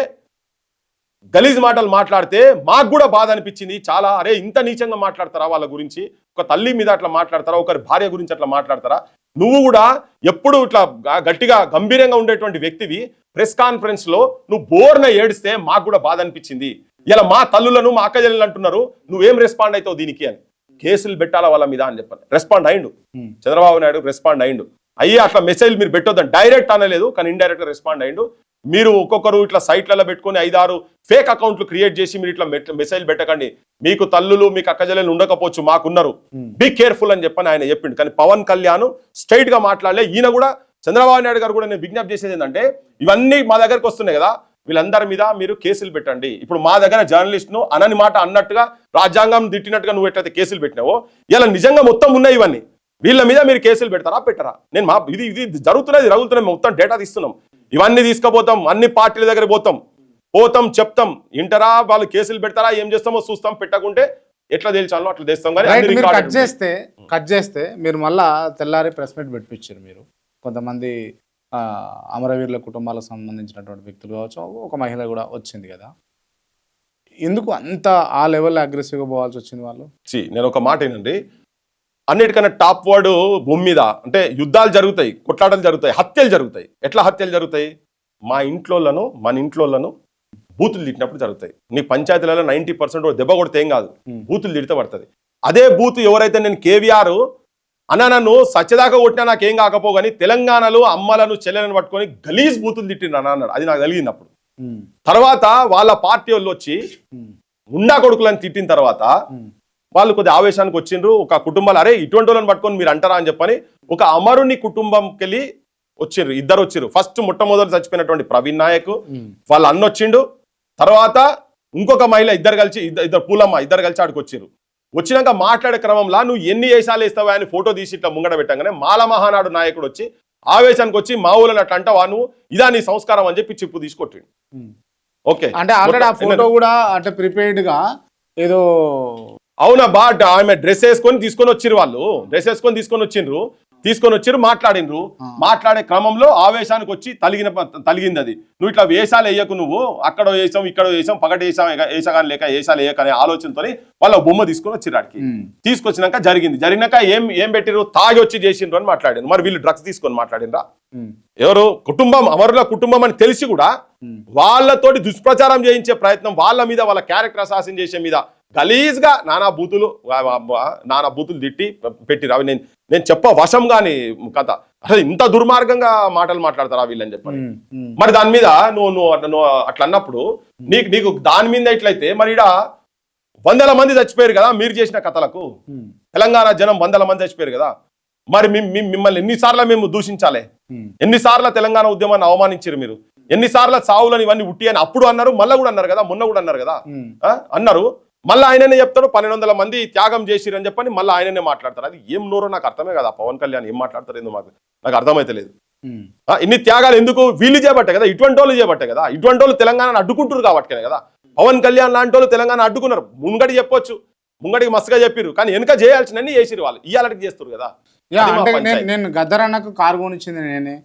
గలీజ్ మాటలు మాట్లాడితే మాకు కూడా బాధ అనిపించింది చాలా. అరే ఇంత నీచంగా మాట్లాడతారా వాళ్ళ గురించి, ఒక తల్లి మీద అట్లా మాట్లాడతారా, ఒకరి భార్య గురించి అట్లా మాట్లాడతారా? నువ్వు కూడా ఎప్పుడు ఇట్లా గట్టిగా గంభీరంగా ఉండేటువంటి వ్యక్తివి ప్రెస్ కాన్ఫరెన్స్ లో నువ్వు బోర్న ఏడిస్తే మాకు కూడా బాధ అనిపించింది. ఇలా మా తల్లులను మా అక్కజల్లు అంటున్నారు, నువ్వేం రెస్పాండ్ అవుతావు దీనికి అని. కేసులు పెట్టాలా వాళ్ళ మీద అని చెప్పాను. రెస్పాండ్ అయిండు చంద్రబాబు నాయుడు, రెస్పాండ్ అయిండు. అయ్యి అట్లా మెసేజ్ మీరు పెట్టొద్దని డైరెక్ట్ అనలేదు, కానీ ఇండైరెక్ట్ గా రెస్పాండ్ అయిండు. మీరు ఒక్కొక్కరు ఇట్లా సైట్లలో పెట్టుకుని 5-6 ఫేక్ అకౌంట్లు క్రియేట్ చేసి మీరు ఇట్లా మెసేజ్ పెట్టకండి. మీకు తల్లులు మీకు అక్కజల్లు ఉండకపోవచ్చు, మాకున్నారు, బీ కేర్ఫుల్ అని చెప్పని ఆయన చెప్పిండు. కానీ పవన్ కళ్యాణ్ స్ట్రైట్ గా మాట్లాడలే. ఈయన కూడా చంద్రబాబు నాయుడు గారు కూడా నేను విజ్ఞప్తి చేసేది ఏంటంటే, ఇవన్నీ మా దగ్గరకు వస్తున్నాయి కదా, వీళ్ళందరి మీద మీరు కేసులు పెట్టండి. ఇప్పుడు మా దగ్గర జర్నలిస్ట్ ను అనని మాట అన్నట్టుగా రాజ్యాంగం తిట్టినట్టుగా నువ్వు ఎట్లయితే కేసులు పెట్టినావో, ఇలా నిజంగా మొత్తం ఉన్నాయి ఇవన్నీ, వీళ్ళ మీద మీరు కేసులు పెడతారా పెట్టరా? నేను ఇది రగులుతున్నది మొత్తం డేటా తీస్తున్నాం, ఇవన్నీ తీసుకుపోతాం, అన్ని పార్టీల దగ్గర పోతాం చెప్తాం, ఇంటరా వాళ్ళు కేసులు పెడతారా ఏం చేస్తామో చూస్తాం, పెట్టకుంటే ఎట్లా తేల్చాలో అట్లా తెస్తాం. కానీ కట్ చేస్తే మీరు మళ్ళా తెల్లారి ప్రెస్ మీట్ పెట్టించారు. మీరు కొంతమంది అమరవీరుల కుటుంబాలకు సంబంధించినటువంటి వ్యక్తులు కావచ్చు, ఒక మహిళ కూడా వచ్చింది కదా, ఎందుకు అంత ఆ లెవెల్లో అగ్రెసివ్గా పోవాల్సి వచ్చింది వాళ్ళు? నేను ఒక మాట ఏంటండి, అన్నిటికన్నా టాప్ వర్డ్ భూమి మీద అంటే యుద్ధాలు జరుగుతాయి, కొట్లాటలు జరుగుతాయి, హత్యలు జరుగుతాయి. ఎట్లా హత్యలు జరుగుతాయి? మన ఇంట్లోలను బూతులు తిట్టినప్పుడు జరుగుతాయి. నీ పంచాయతీలలో 90% దెబ్బ కొడితే ఏం కాదు, బూతులు తిడితే పడుతుంది. అదే బూత్ ఎవరైతే నేను కేవీఆర్ అన్న నన్ను సత్యదాకా కొట్టినా నాకేం కాకపోగాని తెలంగాణలో అమ్మలను చెల్లెలను పట్టుకొని గలీజ్ బూతులు తిట్టిండ్రు అన్న అన్నాడు. అది నాకు కలిగినప్పుడు తర్వాత వాళ్ళ పార్టీ వాళ్ళు వచ్చి ముండా కొడుకులను తిట్టిన తర్వాత వాళ్ళు కొద్ది ఆవేశానికి వచ్చిండ్రు. ఒక కుటుంబాలు అరే ఇటువంటి వాళ్ళని పట్టుకొని మీరు అంటారా అని చెప్పని ఒక అమరుని కుటుంబంకి వెళ్ళి వచ్చిండ్రు, ఇద్దరు వచ్చిండ్రు. ఫస్ట్ మొట్టమొదటి చచ్చిపోయినటువంటి ప్రవీణ్ నాయక్ వాళ్ళ అన్న వచ్చిండు, తర్వాత ఇంకొక మహిళ, ఇద్దరు పూలమ్మ ఇద్దరు కలిసి ఆడికి వచ్చిండ్రు. వచ్చినాక మాట్లాడే క్రమంలో నువ్వు ఎన్ని వేషాలు వేస్తావా అని ఫోటో తీసి ఇట్లా ముంగడ పెట్టంగానే మాల మహానాడు నాయకుడు వచ్చి ఆవేశానికి వచ్చి మా ఊళ్ళని అట్లా అంటావా నువ్వు, ఇదా నీ సంస్కారం అని చెప్పి చెప్పు తీసుకొట్టిండు. ఓకే, అంటే ఆల్రెడీ ఆ ఫోటో కూడా అంటే ప్రిపేర్డ్ గా ఏదో అవునా బాట్ ఆమె డ్రెస్ వేసుకొని తీసుకొని వచ్చిర్రు, వాళ్ళు డ్రెస్ వేసుకొని తీసుకొని వచ్చిర్రు మాట్లాడినరు. మాట్లాడే క్రమంలో ఆవేశానికి వచ్చి తలిగింది అది. నువ్వు ఇట్లా వేషాలు వేయకు, నువ్వు అక్కడ వేసాం ఇక్కడ వేసాం పగటి వేసాగాని లేక వేషాలు వేయక అనే ఆలోచనతో వాళ్ళ బొమ్మ తీసుకొని వచ్చిర్రు ఆడికి. తీసుకొచ్చినాక జరిగినాక ఏం పెట్టిరు, తాగి వచ్చి చేసిండ్రు అని మాట్లాడారు. మరి వీళ్ళు డ్రగ్స్ తీసుకొని మాట్లాడినరా? ఎవరు కుటుంబం, అమరుల కుటుంబం అని తెలిసి కూడా వాళ్ళతోటి దుష్ప్రచారం చేయించే ప్రయత్నం, వాళ్ళ మీద వాళ్ళ క్యారెక్టర్ అసాసిన్ చేసే మీద గలీజ్ గా నానా బూతులు తిట్టి పెట్టిరు. అవి నేను చెప్ప వశం గాని కథ, అసలు ఇంత దుర్మార్గంగా మాటలు మాట్లాడతారా వీళ్ళని చెప్పని. మరి దాని మీద నువ్వు అట్లా అన్నప్పుడు నీకు దాని మీద ఇట్లయితే మరి ఈడ 100 మంది చచ్చిపోయారు కదా మీరు చేసిన కథలకు. తెలంగాణ జనం 100 మంది చచ్చిపోయారు కదా, మరి మిమ్మల్ని ఎన్నిసార్లు మేము దూషించాలి? ఎన్నిసార్లు తెలంగాణ ఉద్యమాన్ని అవమానించారు మీరు? ఎన్నిసార్లు సావులని ఇవన్నీ ఉట్టి అని అప్పుడు అన్నారు, మళ్ళీ కూడా అన్నారు కదా, మొన్న కూడా అన్నారు కదా, అన్నారు. మళ్ళీ ఆయననే చెప్తాడు 1200 మంది త్యాగం చేసిరు అని చెప్పని మళ్ళీ ఆయననే మాట్లాడతారు. అది ఏం నోరో నాకు అర్థమే కదా. పవన్ కళ్యాణ్ ఏం మాట్లాడతారు ఏందో నాకు అర్థమైతే లేదు. ఇన్ని త్యాగాలు ఎందుకు? వీళ్ళు చేయబట్టే కదా, ఇటువంటి వాళ్ళు చేయబట్టే కదా, ఇటువంటి వాళ్ళు తెలంగాణను అడ్డుకుంటారు కాబట్టి కదా. పవన్ కళ్యాణ్ లాంటి వాళ్ళు తెలంగాణ అడ్డుకున్నారు. ముంగడి చెప్పొచ్చు, ముంగడికి మస్తుగా చెప్పిరు, కానీ వెనుక చేయాల్సినన్ని చేసిరు వాళ్ళు, ఇయ్యాలకి చేస్తారు కదా. నేను గద్దరన్నకు కారు కొనిచ్చింది నేనే,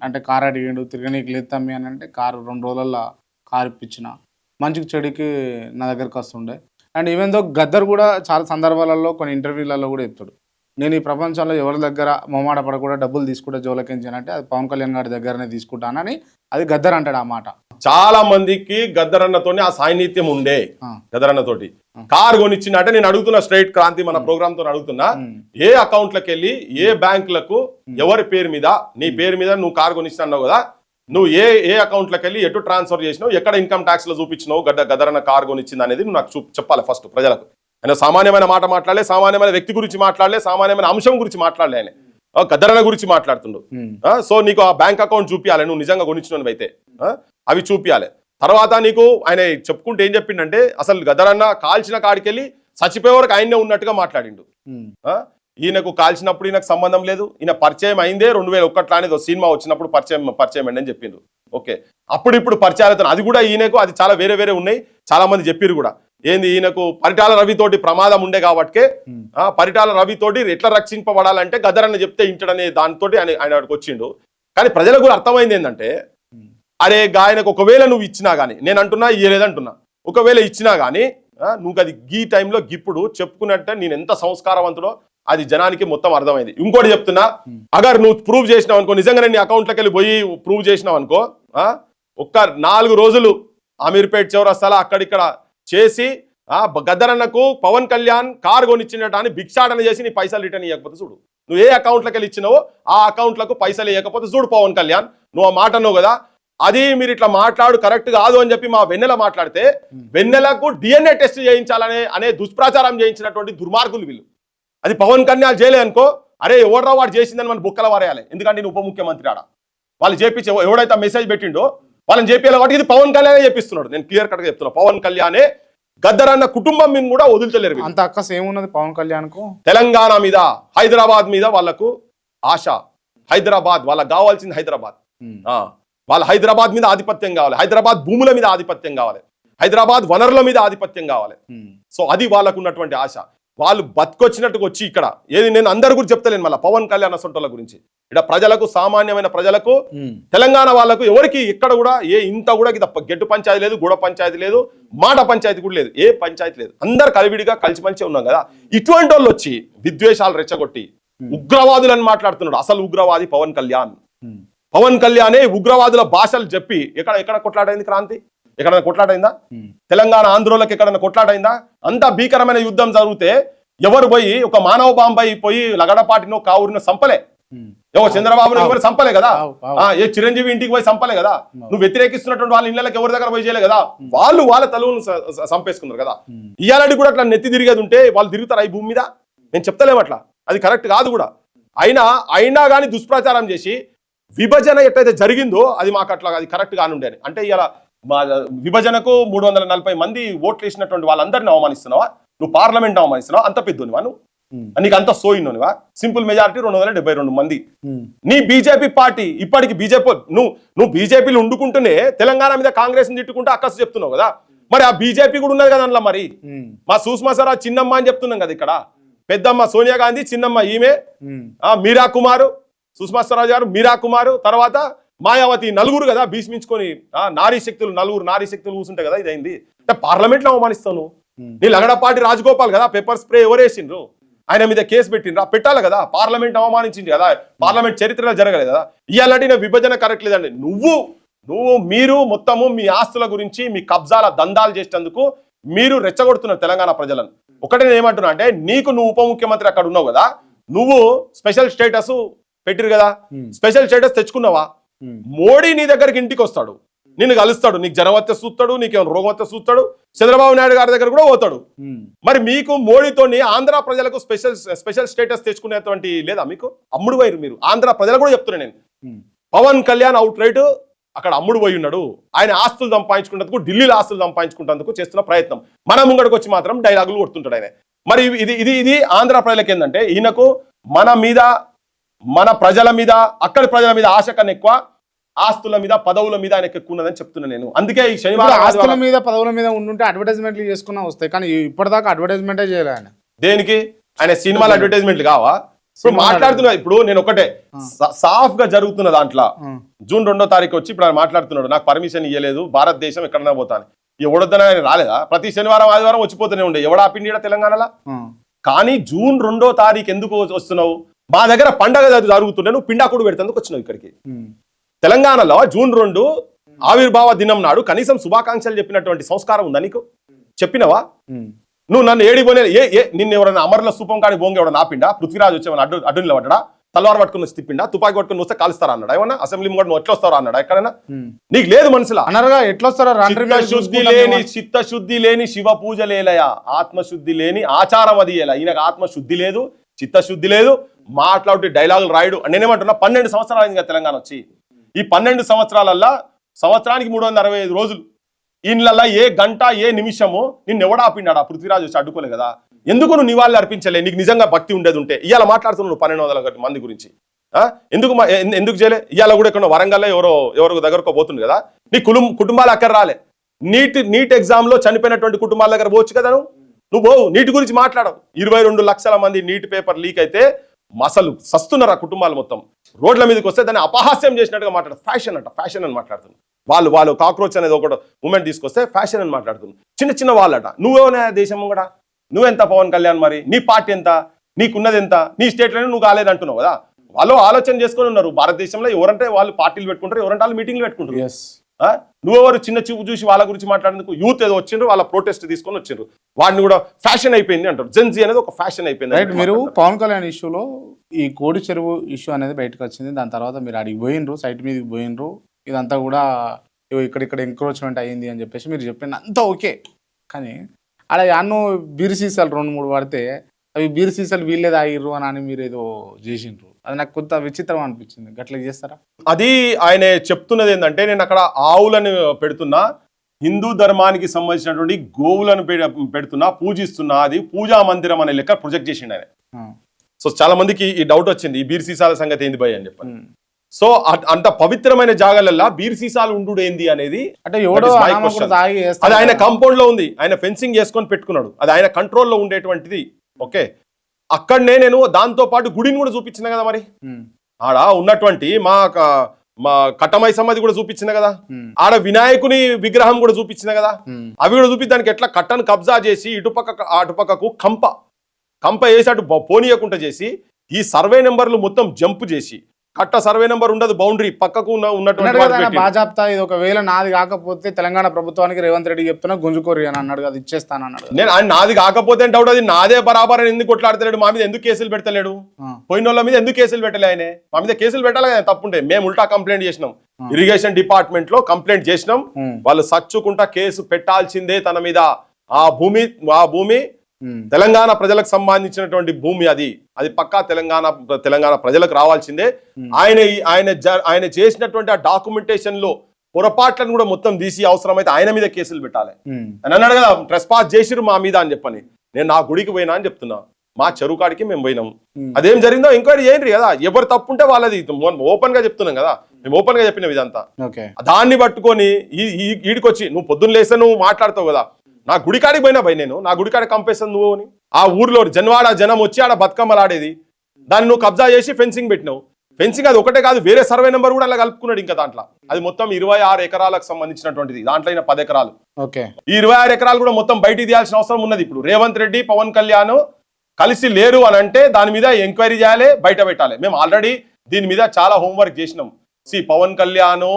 అంటే కారు అడిగాడు తిరగనీకి లేదు తమ్మి అని అంటే కారు 2 రోజులలో కారు ఇప్పించిన, మంచికి చెడుకి నా దగ్గరకు వస్తుండే. అండ్ ఈవెన్ దో గద్దర్ కూడా చాలా సందర్భాలలో కొన్ని ఇంటర్వ్యూలలో కూడా చెప్తాడు, నేను ఈ ప్రపంచంలో ఎవరి దగ్గర మొమ్మాట పడకుండా డబ్బులు తీసుకుంటే జోలకించానంటే అది పవన్ కళ్యాణ్ గారి దగ్గరనే తీసుకుంటానని అది గద్దర్ అంటాడు. ఆ మాట చాలా మందికి గద్దరన్నతోని ఆ సాన్నిధ్యం ఉండే. గద్దరన్నతోటి కారు కొనిచ్చిన అంటే నేను అడుగుతున్నా స్ట్రైట్ క్రాంతి మన ప్రోగ్రామ్ తో అడుగుతున్నా, ఏ అకౌంట్లకు వెళ్ళి ఏ బ్యాంకులకు ఎవరి పేరు మీద నీ పేరు మీద నువ్వు కారు కొనిచ్చినావు కదా, నువ్వు ఏ అకౌంట్లకు వెళ్ళి ఎటు ట్రాన్స్ఫర్ చేసినావు, ఎక్కడ ఇన్కమ్ ట్యాక్స్ లో చూపించినావు గద్దరన్న కారు కొనిచ్చింది అనేది నువ్వు నాకు చెప్పాలి ఫస్ట్ ప్రజలకు. ఆయన సామాన్యమైన మాట మాట్లాడలే, సామాన్యమైన వ్యక్తి గురించి మాట్లాడలే, సామాన్యమైన అంశం గురించి మాట్లాడలే, ఆయన గద్దరన్న గురించి మాట్లాడుతుండు. సో నీకు ఆ బ్యాంక్ అకౌంట్ చూపించాలి, నువ్వు నిజంగా కొనిచ్చినవి అయితే అవి చూపించాలి. తర్వాత నీకు ఆయన చెప్పుకుంటే ఏం చెప్పిండంటే అసలు గద్దరన్న కాల్చిన కాడికెళ్ళి చచ్చిపోయే వరకు ఆయనే ఉన్నట్టుగా మాట్లాడిండు. ఈయనకు కాల్చినప్పుడు ఈయనకు సంబంధం లేదు, ఈయన పరిచయం అయిందే 2001 అనేది సినిమా వచ్చినప్పుడు పరిచయం అండి అని చెప్పిండు. ఓకే, ఇప్పుడు పరిచయాలతో అది కూడా ఈయనకు అది చాలా వేరే ఉన్నాయి, చాలా మంది చెప్పిరు కూడా. ఏంది ఈయనకు పరిటాల రవితోటి ప్రమాదం ఉండే కాబట్టే పరిటాల రవితోటి ఎట్లా రక్షింపబడాలంటే గద్దరన్న చెప్తే ఇంటడనే దానితోటి ఆయన వచ్చిండు. కానీ ప్రజలకు కూడా అర్థమైంది ఏంటంటే అరే గాయనకు ఒకవేళ నువ్వు ఇచ్చినా కానీ, నేను అంటున్నా ఇయ్యలేదంటున్నా, ఒకవేళ ఇచ్చినా కానీ నువ్వు అది గీ టైంలో గిప్పుడు చెప్పుకున్నట్టే నేను ఎంత సంస్కారవంతుడో అది జనానికి మొత్తం అర్థమైంది. ఇంకోటి చెప్తున్నా, అగర్ నువ్వు ప్రూవ్ చేసినావు అనుకో, నిజంగా నీ అకౌంట్లోకి వెళ్ళి పోయి ప్రూవ్ చేసినావు అనుకో, ఒక్క 4 రోజులు అమీర్పేట్ చౌరస్తాలో అక్కడిక్కడ చేసి గద్దరన్నకు పవన్ కళ్యాణ్ కారు కొనిచ్చినటాన్ని భిక్షాటన చేసి నీ పైసలు రిటర్న్ ఇవ్వకపోతే చూడు, నువ్వు ఏ అకౌంట్లోకి వెళ్ళి ఇచ్చినావో ఆ అకౌంట్లకు పైసలు ఇవ్వకపోతే చూడు పవన్ కళ్యాణ్, నువ్వు ఆ మాట అన్నావు కదా, అది మీరు ఇట్లా మాట్లాడు కరెక్ట్ కాదు అని చెప్పి మా వెన్నెల మాట్లాడితే వెన్నెలకు DNA టెస్ట్ చేయించాలనే దుష్ప్రచారం చేయించినటువంటి దుర్మార్గులు వీళ్ళు. అది పవన్ కళ్యాణ్ చేయలే అనుకో, అరే ఎవడరా వాడు చేసిందని మన బుక్కల వారేయాలి. ఎందుకంటే నేను ఉప ముఖ్యమంత్రి ఆడ వాళ్ళు చేపించి ఎవడైతే మెసేజ్ పెట్టిండో వాళ్ళని చేపించాలి కాబట్టి ఇది పవన్ కళ్యాణే చేపిస్తున్నాడు. నేను క్లియర్ కట్గా చెప్తున్నా, పవన్ కళ్యాణే గద్దరన్న కుటుంబం మీద కూడా వదులుతలేరు. అంత అక్కస్ ఏమున్నది పవన్ కళ్యాణ్ కు? తెలంగాణ మీద, హైదరాబాద్ మీద వాళ్ళకు ఆశ. హైదరాబాద్ వాళ్ళకి కావాల్సింది హైదరాబాద్. వాళ్ళ హైదరాబాద్ మీద ఆధిపత్యం కావాలి, హైదరాబాద్ భూముల మీద ఆధిపత్యం కావాలి, హైదరాబాద్ వనరుల మీద ఆధిపత్యం కావాలి. సో అది వాళ్ళకు ఉన్నటువంటి ఆశ. వాళ్ళు బతికొచ్చినట్టుకు వచ్చి ఇక్కడ ఏది, నేను అందరి గురించి చెప్తలేను, మళ్ళీ పవన్ కళ్యాణ్ అసంటోళ్ళ గురించి ఇక్కడ ప్రజలకు, సామాన్యమైన ప్రజలకు, తెలంగాణ వాళ్ళకు ఎవరికి ఎక్కడ కూడా ఇంత కూడా గెట్టు పంచాయతీ లేదు, గూడ పంచాయతీ లేదు, మాట పంచాయతీ కూడా లేదు, ఏ పంచాయతీ లేదు. అందరు కలివిడిగా కలిసి మంచిగా ఉన్నాం కదా. ఇటువంటి వాళ్ళు వచ్చి విద్వేషాలు రెచ్చగొట్టి ఉగ్రవాదులని మాట్లాడుతున్నాడు. అసలు ఉగ్రవాది పవన్ కళ్యాణ్. పవన్ కళ్యాణే ఉగ్రవాదుల భాషలు చెప్పి ఎక్కడ కొట్లాడైంది క్రాంతి? ఎక్కడైనా కొట్లాడైందా? తెలంగాణ ఆంధ్రోలకు ఎక్కడైనా కొట్లాడైందా? అంత భీకరమైన యుద్ధం జరిగితే ఎవరు పోయి ఒక మానవ బాంబై పోయి లగడపాటినో కావురినో సంపలే, ఎవరు చంద్రబాబును ఎవరు సంపలే కదా, ఏ చిరంజీవి ఇంటికి పోయి సంపలే కదా, నువ్వు వ్యతిరేకిస్తున్నటువంటి వాళ్ళ ఇళ్ళకి ఎవరి దగ్గర పోయి చేయలే కదా, వాళ్ళు వాళ్ళ తలువును సంపేసుకున్నారు కదా. ఇయ్యాలని కూడా అట్లా నెత్తి తిరిగేది ఉంటే వాళ్ళు తిరుగుతారు ఈ భూమి మీద? నేను చెప్తలేము అట్లా, అది కరెక్ట్ కాదు కూడా. అయినా కానీ దుష్ప్రచారం చేసి విభజన ఎట్లయితే జరిగిందో అది మాకు అట్లా అది కరెక్ట్ కానుండే. అంటే ఇలా మా విభజనకు 340 మంది ఓట్లు వేసినటువంటి వాళ్ళందరినీ అవమానిస్తున్నావా? నువ్వు పార్లమెంట్ అవమానిస్తున్నావా? అంత పెద్దోనివా నువ్వు? నీకు అంత సోయినోనివా? సింపుల్ మెజారిటీ 272 మంది. నీ బీజేపీ పార్టీ ఇప్పటికి బీజేపీ నువ్వు బీజేపీలు ఉండుకుంటూనే తెలంగాణ మీద కాంగ్రెస్ తిట్టుకుంటే అక్కసు చెప్తున్నావు కదా. మరి ఆ బీజేపీ కూడా ఉన్నది కదా అందులో. మరి మా సుష్మా స్వరాజ్ చిన్నమ్మ అని చెప్తున్నాం కదా, ఇక్కడ పెద్దమ్మ సోనియా గాంధీ, చిన్నమ్మ ఈమె మీరా కుమారు, సుష్మా స్వరాజ్ గారు, మీరా కుమారు, తర్వాత మాయావతి, నలుగురు కదా భీష్మించుకొని నారీ శక్తులు కూర్చుంటాయి కదా. ఇదైంది అంటే పార్లమెంట్ లో అవమానిస్తాను. నీ లగడపాటి రాజగోపాల్ కదా పెప్పర్ స్ప్రే ఎవరేసిండ్రు, ఆయన మీద కేసు పెట్టిండ్రా? పెట్టాలి కదా. పార్లమెంట్ అవమానించింది కదా, పార్లమెంట్ చరిత్రలో జరగలేదు కదా. ఇయాలంటే విభజన కరెక్ట్ లేదండి. మీరు మొత్తము మీ ఆస్తుల గురించి, మీ కబ్జాల దందాలు చేసేందుకు మీరు రెచ్చగొడుతున్నారు తెలంగాణ ప్రజలను. ఒకటే నేను ఏమంటున్నా అంటే, నువ్వు ఉప ముఖ్యమంత్రి అక్కడ ఉన్నావు కదా, నువ్వు స్పెషల్ స్టేటస్ పెట్టిరు కదా, స్పెషల్ స్టేటస్ తెచ్చుకున్నావా? మోడీ నీ దగ్గరికి ఇంటికి వస్తాడు, నిన్ను కలుస్తాడు, నీకు జ్వరం వస్తే చూస్తాడు, నీకేమైనా రోగం వస్తే చూస్తాడు, చంద్రబాబు నాయుడు గారి దగ్గర కూడా పోతాడు. మరి మీకు మోడీతో ఆంధ్ర ప్రజలకు స్పెషల్ స్టేటస్ తెచ్చుకునేటువంటి లేదా? మీకు అమ్ముడు పోయారు మీరు. ఆంధ్ర ప్రజలు కూడా చెప్తున్నాను నేను, పవన్ కళ్యాణ్ అవుట్ రైట్ అక్కడ అమ్ముడు పోయి ఉన్నాడు. ఆయన ఆస్తులు సంపాదించుకున్నందుకు, ఢిల్లీలో ఆస్తులు సంపాదించుకున్నందుకు చేస్తున్న ప్రయత్నం. మన ముంగడికి వచ్చి మాత్రం డైలాగులు కొడుతుంటాడు ఆయన. మరి ఇది ఆంధ్ర ప్రజలకు ఏంటంటే, ఈయనకు మన మీద, మన ప్రజల మీద, అక్కడి ప్రజల మీద ఆశ కన్నా ఎక్కువ ఆస్తుల మీద, పదవుల మీద ఆయనకు ఎక్కువ ఉన్నదని చెప్తున్నాను నేను. అందుకే ఈ శనివారం ఆస్తుల మీద, పదవుల మీద ఉండుంటే అడ్వర్టైజ్మెంట్లు చేసుకున్నా వస్తాయి, కానీ ఇప్పటిదాకా అడ్వర్టైజ్మెంటే చేయలే ఆయన. దేనికి? ఆయన సినిమాల అడ్వర్టైజ్మెంట్లు కావా? ఇప్పుడు మాట్లాడుతున్నా, ఇప్పుడు నేను ఒకటే సాఫ్ గా జరుగుతున్న దాంట్లో జూన్ 2వ తారీఖు వచ్చి ఇప్పుడు ఆయన మాట్లాడుతున్నాడు, నాకు పర్మిషన్ ఇవ్వలేదు, భారతదేశం ఎక్కడన్నా పోతాను. ఎవడొద్దని ఆయన రాలేదా? ప్రతి శనివారం ఆదివారం వచ్చిపోతూనే ఉండే. ఎవడా పిండి తెలంగాణలో? కానీ జూన్ 2వ తారీఖు ఎందుకు వస్తున్నావు? మా దగ్గర పండగ జరుగుతుండే, నువ్వు పిండాకుడు పెడతందుకు వచ్చినావు ఇక్కడికి. తెలంగాణలో జూన్ 2 ఆవిర్భావ దినం నాడు కనీసం శుభాకాంక్షలు చెప్పినటువంటి సంస్కారం ఉందా నీకు? చెప్పినవా? నువ్వు నన్ను ఏడిపోనే నిన్ను ఎవరైనా అమరుల స్థూపం కాడి బోంగి ఎవడన్నా ఆపిండా? పృథ్వీరాజ్ వచ్చేవన్నా అడ్డు నిలబడ్డా? తలవారు పట్టుకుని వచ్చి తిప్పిండా? తుపాకి పట్టుకుని వస్తే కాలుస్తారా అన్నాడు? ఏమన్నా అసెంబ్లీ ముంగడు నువ్వు ఎట్లా వస్తారా అన్నాడు? ఎక్కడైనా నీకు లేదు మనసులో? అనరుగా ఎట్లా వస్తారా? చిత్తశుద్ధి లేని శివ పూజ లేలయా, ఆత్మశుద్ధి లేని ఆచారం అది ఎలా. ఈయనకు ఆత్మశుద్ధి లేదు, చిత్తశుద్ధి లేదు, మాట్లాడుతూ డైలాగులు రాయడు. నేనేమంటున్నా, 12 సంవత్సరాలు అయింది కదా తెలంగాణ వచ్చి. ఈ 12 సంవత్సరాలల్లా సంవత్సరానికి 365 రోజులు. ఈయనల్లా ఏ గంట, ఏ నిమిషము నిన్ను ఎవడా ఆపిండా? పృథ్వీరాజ్ వచ్చి అడ్డుకోలే కదా. ఎందుకు నువ్వు నివాళులు అర్పించలే? నీకు నిజంగా భక్తి ఉండేది ఉంటే. ఇవాళ మాట్లాడుతున్నావు 1200 మంది గురించి. ఎందుకు చేయలే? ఇవాళ కూడా ఇక్కడ వరంగల్లో ఎవరో దగ్గరకు పోతుంది కదా. నీ కుటుంబాలు అక్కడ రాలే. నీట్ ఎగ్జామ్ లో చనిపోయినటువంటి కుటుంబాల దగ్గర పోవచ్చు కదా. నువ్వు నీటి గురించి మాట్లాడవు. 22 లక్షల మంది నీటి పేపర్ లీక్ అయితే అసలు సస్తున్నారు ఆ కుటుంబాలు మొత్తం. రోడ్ల మీదకి వస్తే దాన్ని అపహాస్యం చేసినట్టుగా మాట్లాడు. ఫ్యాషన్ అని మాట్లాడుతున్నావు. వాళ్ళు కాక్రోచ్ అనేది ఒకటి మూమెంట్ తీసుకొస్తే ఫ్యాషన్ అని మాట్లాడుతున్నారు. చిన్న చిన్న వాళ్ళట. నువ్వేనా దేశం కూడా, నువ్వెంత పవన్ కళ్యాణ్, మరి నీ పార్టీ ఎంత, నీకున్నది ఎంత, నీ స్టేట్లోనే నువ్వు కాలేదంటున్నావు కదా. వాళ్ళు ఆలోచన చేసుకొని ఉన్నారు. భారతదేశంలో ఎవరంటే వాళ్ళు పార్టీలు పెట్టుకుంటారు, ఎవరంటే వాళ్ళు మీటింగ్లు పెట్టుకుంటారు. నువ్వెవరు చిన్న చూపు చూసి వాళ్ళ గురించి మాట్లాడేందుకు? యూత్ ఏదో వచ్చిండ్రు, వాళ్ళ ప్రొటెస్ట్ తీసుకొని వచ్చిండ్రు, వాడిని కూడా ఫ్యాషన్ అయిపోయింది అంటారు. జెన్జీ అనేది ఒక ఫ్యాషన్ అయిపోయింది. మీరు పవన్ కళ్యాణ్ ఇష్యూలో ఈ కోడి చెరువు ఇష్యూ అనేది బయటకు వచ్చింది. దాని తర్వాత మీరు అడిగి పోయినరు, సైట్ మీదకి పోయినరు, ఇదంతా కూడా ఇక్కడ ఎంక్రోచ్మెంట్ అయ్యింది అని చెప్పేసి మీరు చెప్పింది అంతా ఓకే. కానీ అక్కడ అన్ను బీర్ సీసాలు 2-3 పడితే అవి బీర్ సీసాలు వీళ్ళే తాగిర్రు అని మీరు ఏదో చేసిండ్రు. అది నాకు కొంత విచిత్రం అనిపించింది. గట్లా చేస్తారా? అది ఆయన చెప్తున్నది ఏంటంటే, నేను అక్కడ ఆవులను పెడుతున్నా, హిందూ ధర్మానికి సంబంధించినటువంటి గోవులను పెడుతున్నా, పూజిస్తున్నా, అది పూజా మందిరం అనే లెక్క ప్రొజెక్ట్ చేసిండు ఆయన. సో చాలా మందికి ఈ డౌట్ వచ్చింది, ఈ బీర్ సీసాల సంగతి ఏంది భయ్ అని చెప్పని. సో అంత పవిత్రమైన జాగాలల్లా బీర్ సీసాలు ఉండు ఏంది అనేది అంటే అది ఆయన కాంపౌండ్ లో ఉంది, ఆయన ఫెన్సింగ్ చేసుకొని పెట్టుకున్నాడు, అది ఆయన కంట్రోల్లో ఉండేటువంటిది. ఓకే, అక్కడనే నేను దాంతో పాటు గుడిని కూడా చూపించిన కదా. మరి ఆడ ఉన్నటువంటి మా కట్టమై సమాధి కూడా చూపించిన కదా, ఆడ వినాయకుని విగ్రహం కూడా చూపించిన కదా. అవి కూడా చూపి దానికి ఎట్లా కట్టను కబ్జా చేసి అటుపక్కకు కంప వేసి అటు పోనీయకుండా చేసి, ఈ సర్వే నెంబర్లు మొత్తం జంప్ చేసి, కట్ట సర్వే నెంబర్ ఉండదు, బౌండరీ పక్కకు ఉన్నటువంటి బాజాప్తా ఇది ఒకవేళ నాది కాకపోతే తెలంగాణ ప్రభుత్వానికి రేవంత్ రెడ్డి చెప్తున్నా గుంజుకోరి అని అన్నాడు కదా, ఇచ్చేస్తాను అన్నాడు. నేను ఆయన నాది కాకపోతే డౌట్, అది నాదే బరాబర్ అని ఎందుకు కొట్లాడతలేడు? మా మీద ఎందుకు కేసులు పెడతలేడు? పోయిన వాళ్ళ మీద ఎందుకు కేసులు పెట్టలే? ఆయన మా మీద కేసులు పెట్టాలి కదా, తప్పుంటే. మేము ఉల్టా కంప్లైంట్ చేసినాం, ఇరిగేషన్ డిపార్ట్మెంట్ లో కంప్లైంట్ చేసినాం. వాళ్ళు సచ్చుకుంటా కేసు పెట్టాల్సిందే తన మీద. ఆ భూమి తెలంగాణ ప్రజలకు సంబంధించినటువంటి భూమి, అది పక్కా తెలంగాణ ప్రజలకు రావాల్సిందే. ఆయన చేసినటువంటి ఆ డాక్యుమెంటేషన్ లో పొరపాట్లను కూడా మొత్తం తీసి అవసరమైతే ఆయన మీద కేసులు పెట్టాలి అని అన్నాడు కదా. ట్రెస్పాస్ చేసిరు మా మీద అని చెప్పని. నేను నా గుడికి పోయినా అని చెప్తున్నా, మా చెరువు కాడికి మేము పోయినాం. అదేం జరిగిందో ఎంక్వైరీ చేయండి కదా, ఎవరు తప్పుంటే వాళ్ళది. ఓపెన్ గా చెప్తున్నాం కదా, మేము ఓపెన్ గా చెప్పిన ఇదంతా. దాన్ని పట్టుకొని ఈడికొచ్చి నువ్వు పొద్దున్న లేస్తే నువ్వు మాట్లాడతావు కదా, నా గుడికాడికి పోయినా భయ, నేను నా గుడికాడికి కంపేస్తాను నువ్వు అని. ఆ ఊర్లో జన్వాడ జనం వచ్చి ఆడ బతుకమ్మలు ఆడేది, దాన్ని నువ్వు కబ్జా చేసి ఫెన్సింగ్ పెట్టినావు. ఫెన్సింగ్ అది ఒకటే కాదు, వేరే సర్వే నెంబర్ కూడా అలా కలుపుకున్నాడు ఇంకా దాంట్లో. అది మొత్తం 26 ఎకరాలకు సంబంధించినటువంటిది, దాంట్లో అయినా 10 ఎకరాలు. ఈ 26 ఎకరాలు కూడా మొత్తం బయటికి తీయాల్సిన అవసరం ఉన్నది. ఇప్పుడు రేవంత్ రెడ్డి పవన్ కళ్యాణ్ కలిసి లేరు అని అంటే దాని మీద ఎంక్వైరీ చేయాలి, బయట పెట్టాలి. మేము ఆల్రెడీ దీని మీద చాలా హోంవర్క్ చేసినాం. పవన్ కళ్యాణ్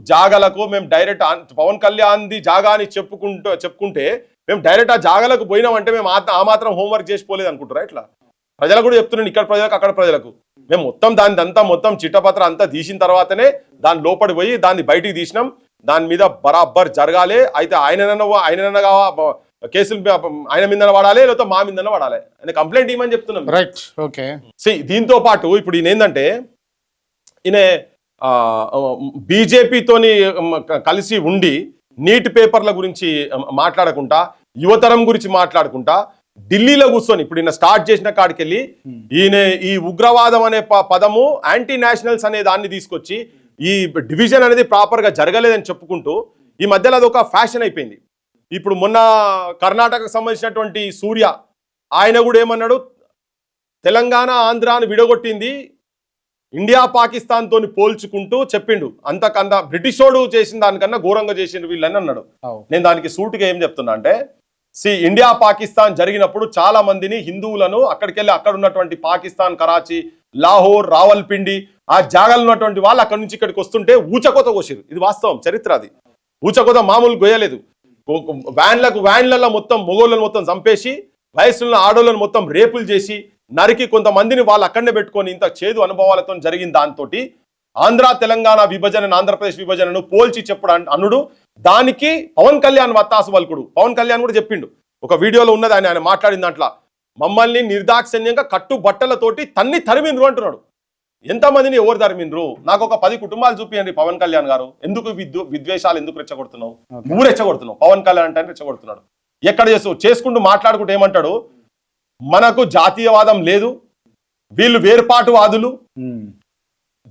జాగలకు మేము డైరెక్ట్ పవన్ కళ్యాణ్ ది జాగా అని చెప్పుకుంటే మేము డైరెక్ట్ ఆ జాగలకు పోయినామంటే మేము ఆ మాత్రం హోంవర్క్ చేసిపోలేదు అనుకుంటారా? ఇట్లా ప్రజలకు కూడా చెప్తున్నాను, ఇక్కడ ప్రజలకు అక్కడ ప్రజలకు. మేము మొత్తం దానిదంతా మొత్తం చిట్టపత్ర అంతా తీసిన తర్వాతనే దాని లోపలి పోయి దాన్ని బయటికి తీసినాం. దాని మీద బరాబర్ జరగాలి. అయితే ఆయననగా కేసులు ఆయన మీద వాడాలి, లేకపోతే మా మీద వాడాలి అని కంప్లైంట్ ఇవ్వమని చెప్తున్నాం. Right, okay. దీంతో పాటు ఇప్పుడు ఈయన ఏంటంటే, ఈయన బీజేపీతోని కలిసి ఉండి నీట్ పేపర్ల గురించి మాట్లాడకుండా, యువతరం గురించి మాట్లాడుకుంటా, ఢిల్లీలో కూర్చొని ఇప్పుడు ఈయన స్టార్ట్ చేసిన కాడికి వెళ్ళి ఈయన ఈ ఉగ్రవాదం అనే పదము, యాంటీ నేషనల్స్ అనే దాన్ని తీసుకొచ్చి ఈ డివిజన్ అనేది ప్రాపర్ గా జరగలేదని చెప్పుకుంటూ ఈ మధ్యలో అది ఒక ఫ్యాషన్ అయిపోయింది. ఇప్పుడు మొన్న కర్ణాటకకు సంబంధించినటువంటి సూర్య ఆయన కూడా ఏమన్నాడు, తెలంగాణ ఆంధ్రాను విడగొట్టింది ఇండియా పాకిస్తాన్ తోని పోల్చుకుంటూ చెప్పిండు. అంతకన్నా బ్రిటిషోడు చేసిన దానికన్నా ఘోరంగా చేసిండు వీళ్ళని అన్నాడు. నేను దానికి సూటుగా ఏం చెప్తున్నా అంటే, ఇండియా పాకిస్తాన్ జరిగినప్పుడు చాలా మందిని హిందువులను అక్కడికి వెళ్ళి అక్కడ ఉన్నటువంటి పాకిస్తాన్, కరాచీ, లాహోర్, రావల్పిండి ఆ జాగాలు ఉన్నటువంటి వాళ్ళు అక్కడి నుంచి ఇక్కడికి వస్తుంటే ఊచకోత కోసిరు. ఇది వాస్తవం, చరిత్ర. అది ఊచకోత మామూలు గోయలేదు. వ్యాన్లలో మొత్తం మొగోళ్ళను మొత్తం చంపేసి, వయసున్న ఆడోళ్ళను మొత్తం రేపులు చేసి నరికి కొంతమందిని వాళ్ళు అక్కడనే పెట్టుకొని ఇంత చేదు అనుభవాలతో జరిగిన దాంతో ఆంధ్ర తెలంగాణ విభజన, ఆంధ్రప్రదేశ్ విభజనను పోల్చి చెప్పడం అనుడు. దానికి పవన్ కళ్యాణ్ వత్తాసు వల్కుడు. పవన్ కళ్యాణ్ కూడా చెప్పిండు, ఒక వీడియోలో ఉన్నది ఆయన మాట్లాడిన దాంట్లో, మమ్మల్ని నిర్దాక్షిణ్యంగా కట్టు బట్టలతోటి తరిమిండ్రు అంటున్నాడు. ఎంతమందిని ఎవరు తరిమిండ్రు? నాకు ఒక 10 కుటుంబాలు చూపియండి పవన్ కళ్యాణ్ గారు. ఎందుకు విద్వేషాలు ఎందుకు రెచ్చగొడుతున్నావు? నువ్వు రెచ్చగొడుతున్నావు, పవన్ కళ్యాణ్ అంటే రెచ్చగొడుతున్నాడు. ఎక్కడ చేసుకుంటూ మాట్లాడుకుంటూ ఏమంటాడు, మనకు జాతీయవాదం లేదు, వీళ్ళు వేర్పాటువాదులు,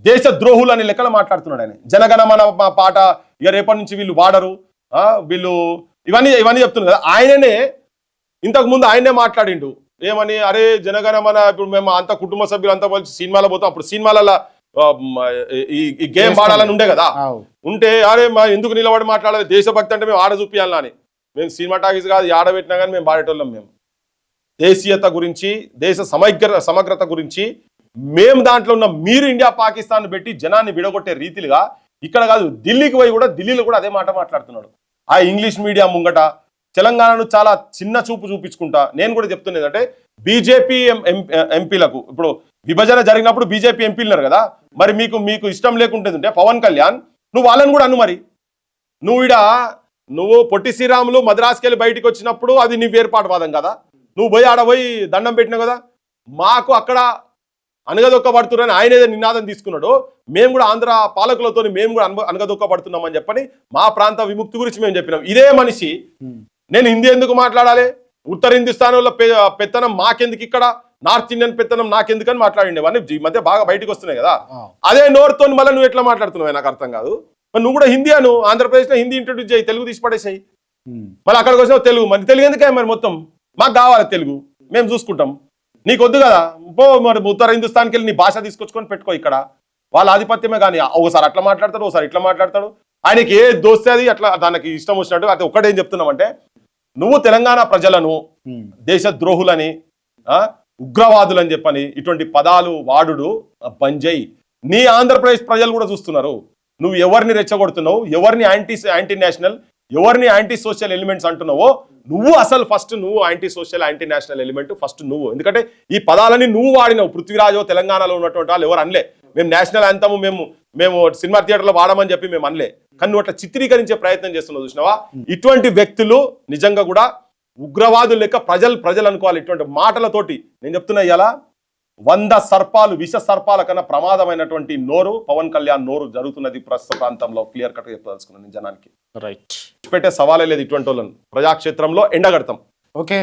దేశ ద్రోహులు అనే లెక్కలు మాట్లాడుతున్నాడు ఆయన. జనగణమన పాట ఇక రేపటి నుంచి వీళ్ళు వాడరు, వీళ్ళు ఇవన్నీ చెప్తున్నారు కదా. ఆయననే ఇంతకు ముందు ఆయనే మాట్లాడిండు ఏమని, అరే జనగణమన ఇప్పుడు మేము అంత కుటుంబ సభ్యులు అంతా కలిసి సినిమాలో పోతాం, అప్పుడు సినిమాలలో ఈ గేమ్ వాడాలని ఉండే కదా, ఉంటే అరే మా ఎందుకు నిలబడి మాట్లాడాలి, దేశభక్తి అంటే మేము ఆడ చూపించాలని. మేము సినిమా టాకీస్ కాదు, ఆడ పెట్టినా కానీ మేము పాడేటోళ్ళం. మేము దేశీయత గురించి, దేశ సమగ్రత గురించి మేము దాంట్లో ఉన్న మీరు ఇండియా పాకిస్తాన్ పెట్టి జనాన్ని విడగొట్టే రీతిలుగా ఇక్కడ కాదు ఢిల్లీకి పోయి కూడా ఢిల్లీలో కూడా అదే మాట మాట్లాడుతున్నాడు. ఆ ఇంగ్లీష్ మీడియా ముంగట తెలంగాణను చాలా చిన్న చూపు చూపించుకుంటా. నేను కూడా చెప్తున్నది అంటే బీజేపీ ఎంపీలకు ఇప్పుడు విభజన జరిగినప్పుడు బీజేపీ ఎంపీలున్నారు కదా, మరి మీకు ఇష్టం లేకుంటుందంటే పవన్ కళ్యాణ్ నువ్వు వాళ్ళని కూడా అను. మరి నువ్వు పొట్టి శ్రీరాములు మద్రాసుకి వెళ్ళి బయటకు వచ్చినప్పుడు అది నీ వేర్పాటువాదం కదా, నువ్వు పోయి ఆడ పోయి దండం పెట్టినావు కదా. మాకు అక్కడ అనగదొక్కబడుతున్నారని ఆయన ఏదో నినాదం తీసుకున్నాడు. మేము కూడా ఆంధ్ర పాలకులతో మేము కూడా అనగదొక్కబడుతున్నామని చెప్పని మా ప్రాంత విముక్తి గురించి మేము చెప్పినాం. ఇదే మనిషి నేను హిందీ ఎందుకు మాట్లాడాలి, ఉత్తర హిందుస్థాన్ వల్ల పెత్తనం మాకెందుకు, ఇక్కడ నార్త్ ఇండియన్ పెత్తనం నాకెందుకని మాట్లాడిండేవన్నీ ఈ మధ్య బాగా బయటకు వస్తున్నాయి కదా. అదే నోరుతో మళ్ళీ నువ్వు ఎట్లా మాట్లాడుతున్నావు నాకు అర్థం కాదు. నువ్వు కూడా హిందీ అను, ఆంధ్రప్రదేశ్లో హిందీ ఇంట్రొడ్యూస్ చేయి, తెలుగు తీసి పడేసాయి. మళ్ళీ అక్కడికి వచ్చిన తెలుగు, మరి తెలుగు ఎందుకే మరి మొత్తం మాకు కావాలి తెలుగు, మేము చూసుకుంటాం. నీకు వద్దు కదా, పో మరి ఉత్తర హిందుస్థాన్కి వెళ్ళి నీ భాష తీసుకొచ్చుకొని పెట్టుకో. ఇక్కడ వాళ్ళ ఆధిపత్యమే కానీ ఒకసారి అట్లా మాట్లాడతాడు, ఒకసారి ఇట్లా మాట్లాడతాడు. ఆయనకి ఏ దోస్తే అది అట్లా దానికి ఇష్టం వచ్చినట్టు. అయితే ఒక్కటేం చెప్తున్నామంటే నువ్వు తెలంగాణ ప్రజలను దేశ ద్రోహులని, ఉగ్రవాదులని చెప్పని ఇటువంటి పదాలు వాడుడు బంజై. నీ ఆంధ్రప్రదేశ్ ప్రజలు కూడా చూస్తున్నారు నువ్వు ఎవరిని రెచ్చగొడుతున్నావు, ఎవరిని యాంటీ నేషనల్, ఎవరిని యాంటీ సోషల్ ఎలిమెంట్స్ అంటున్నావో. నువ్వు అసలు ఫస్ట్ నువ్వు anti social anti national element first నువ్వు. ఎందుకంటే ఈ పదాలని నువ్వు వాడినావు. పృథ్వీరాజు తెలంగాణలో ఉన్నటువంటి వాళ్ళు ఎవరు అనలే మేము నేషనల్ యాంథమ్ మేము సినిమా థియేటర్లో వాడమని చెప్పి మేము అనలే. కానీ నువ్వు అట్లా చిత్రీకరించే ప్రయత్నం చేస్తున్నావు చూసినావా. ఇటువంటి వ్యక్తులు నిజంగా కూడా ఉగ్రవాదులు లెక్క ప్రజలు అనుకోవాలి. ఇటువంటి మాటలతోటి నేను చెప్తున్నా, ఇలా 100 సర్పాలు విష సర్పాల కన్నా ప్రమాదమైనటువంటి నోరు పవన్ కళ్యాణ్ నోరు జరుగుతున్నది ప్రస్తుత ప్రాంతంలో. క్లియర్ కట్ చెప్పదలుచుకున్నాను జనానికి. రైట్, పెట్టే సవాలే లేదు. ఇటువంటి వాళ్ళని ప్రజాక్షేత్రంలో ఎండగడతాం. ఓకే.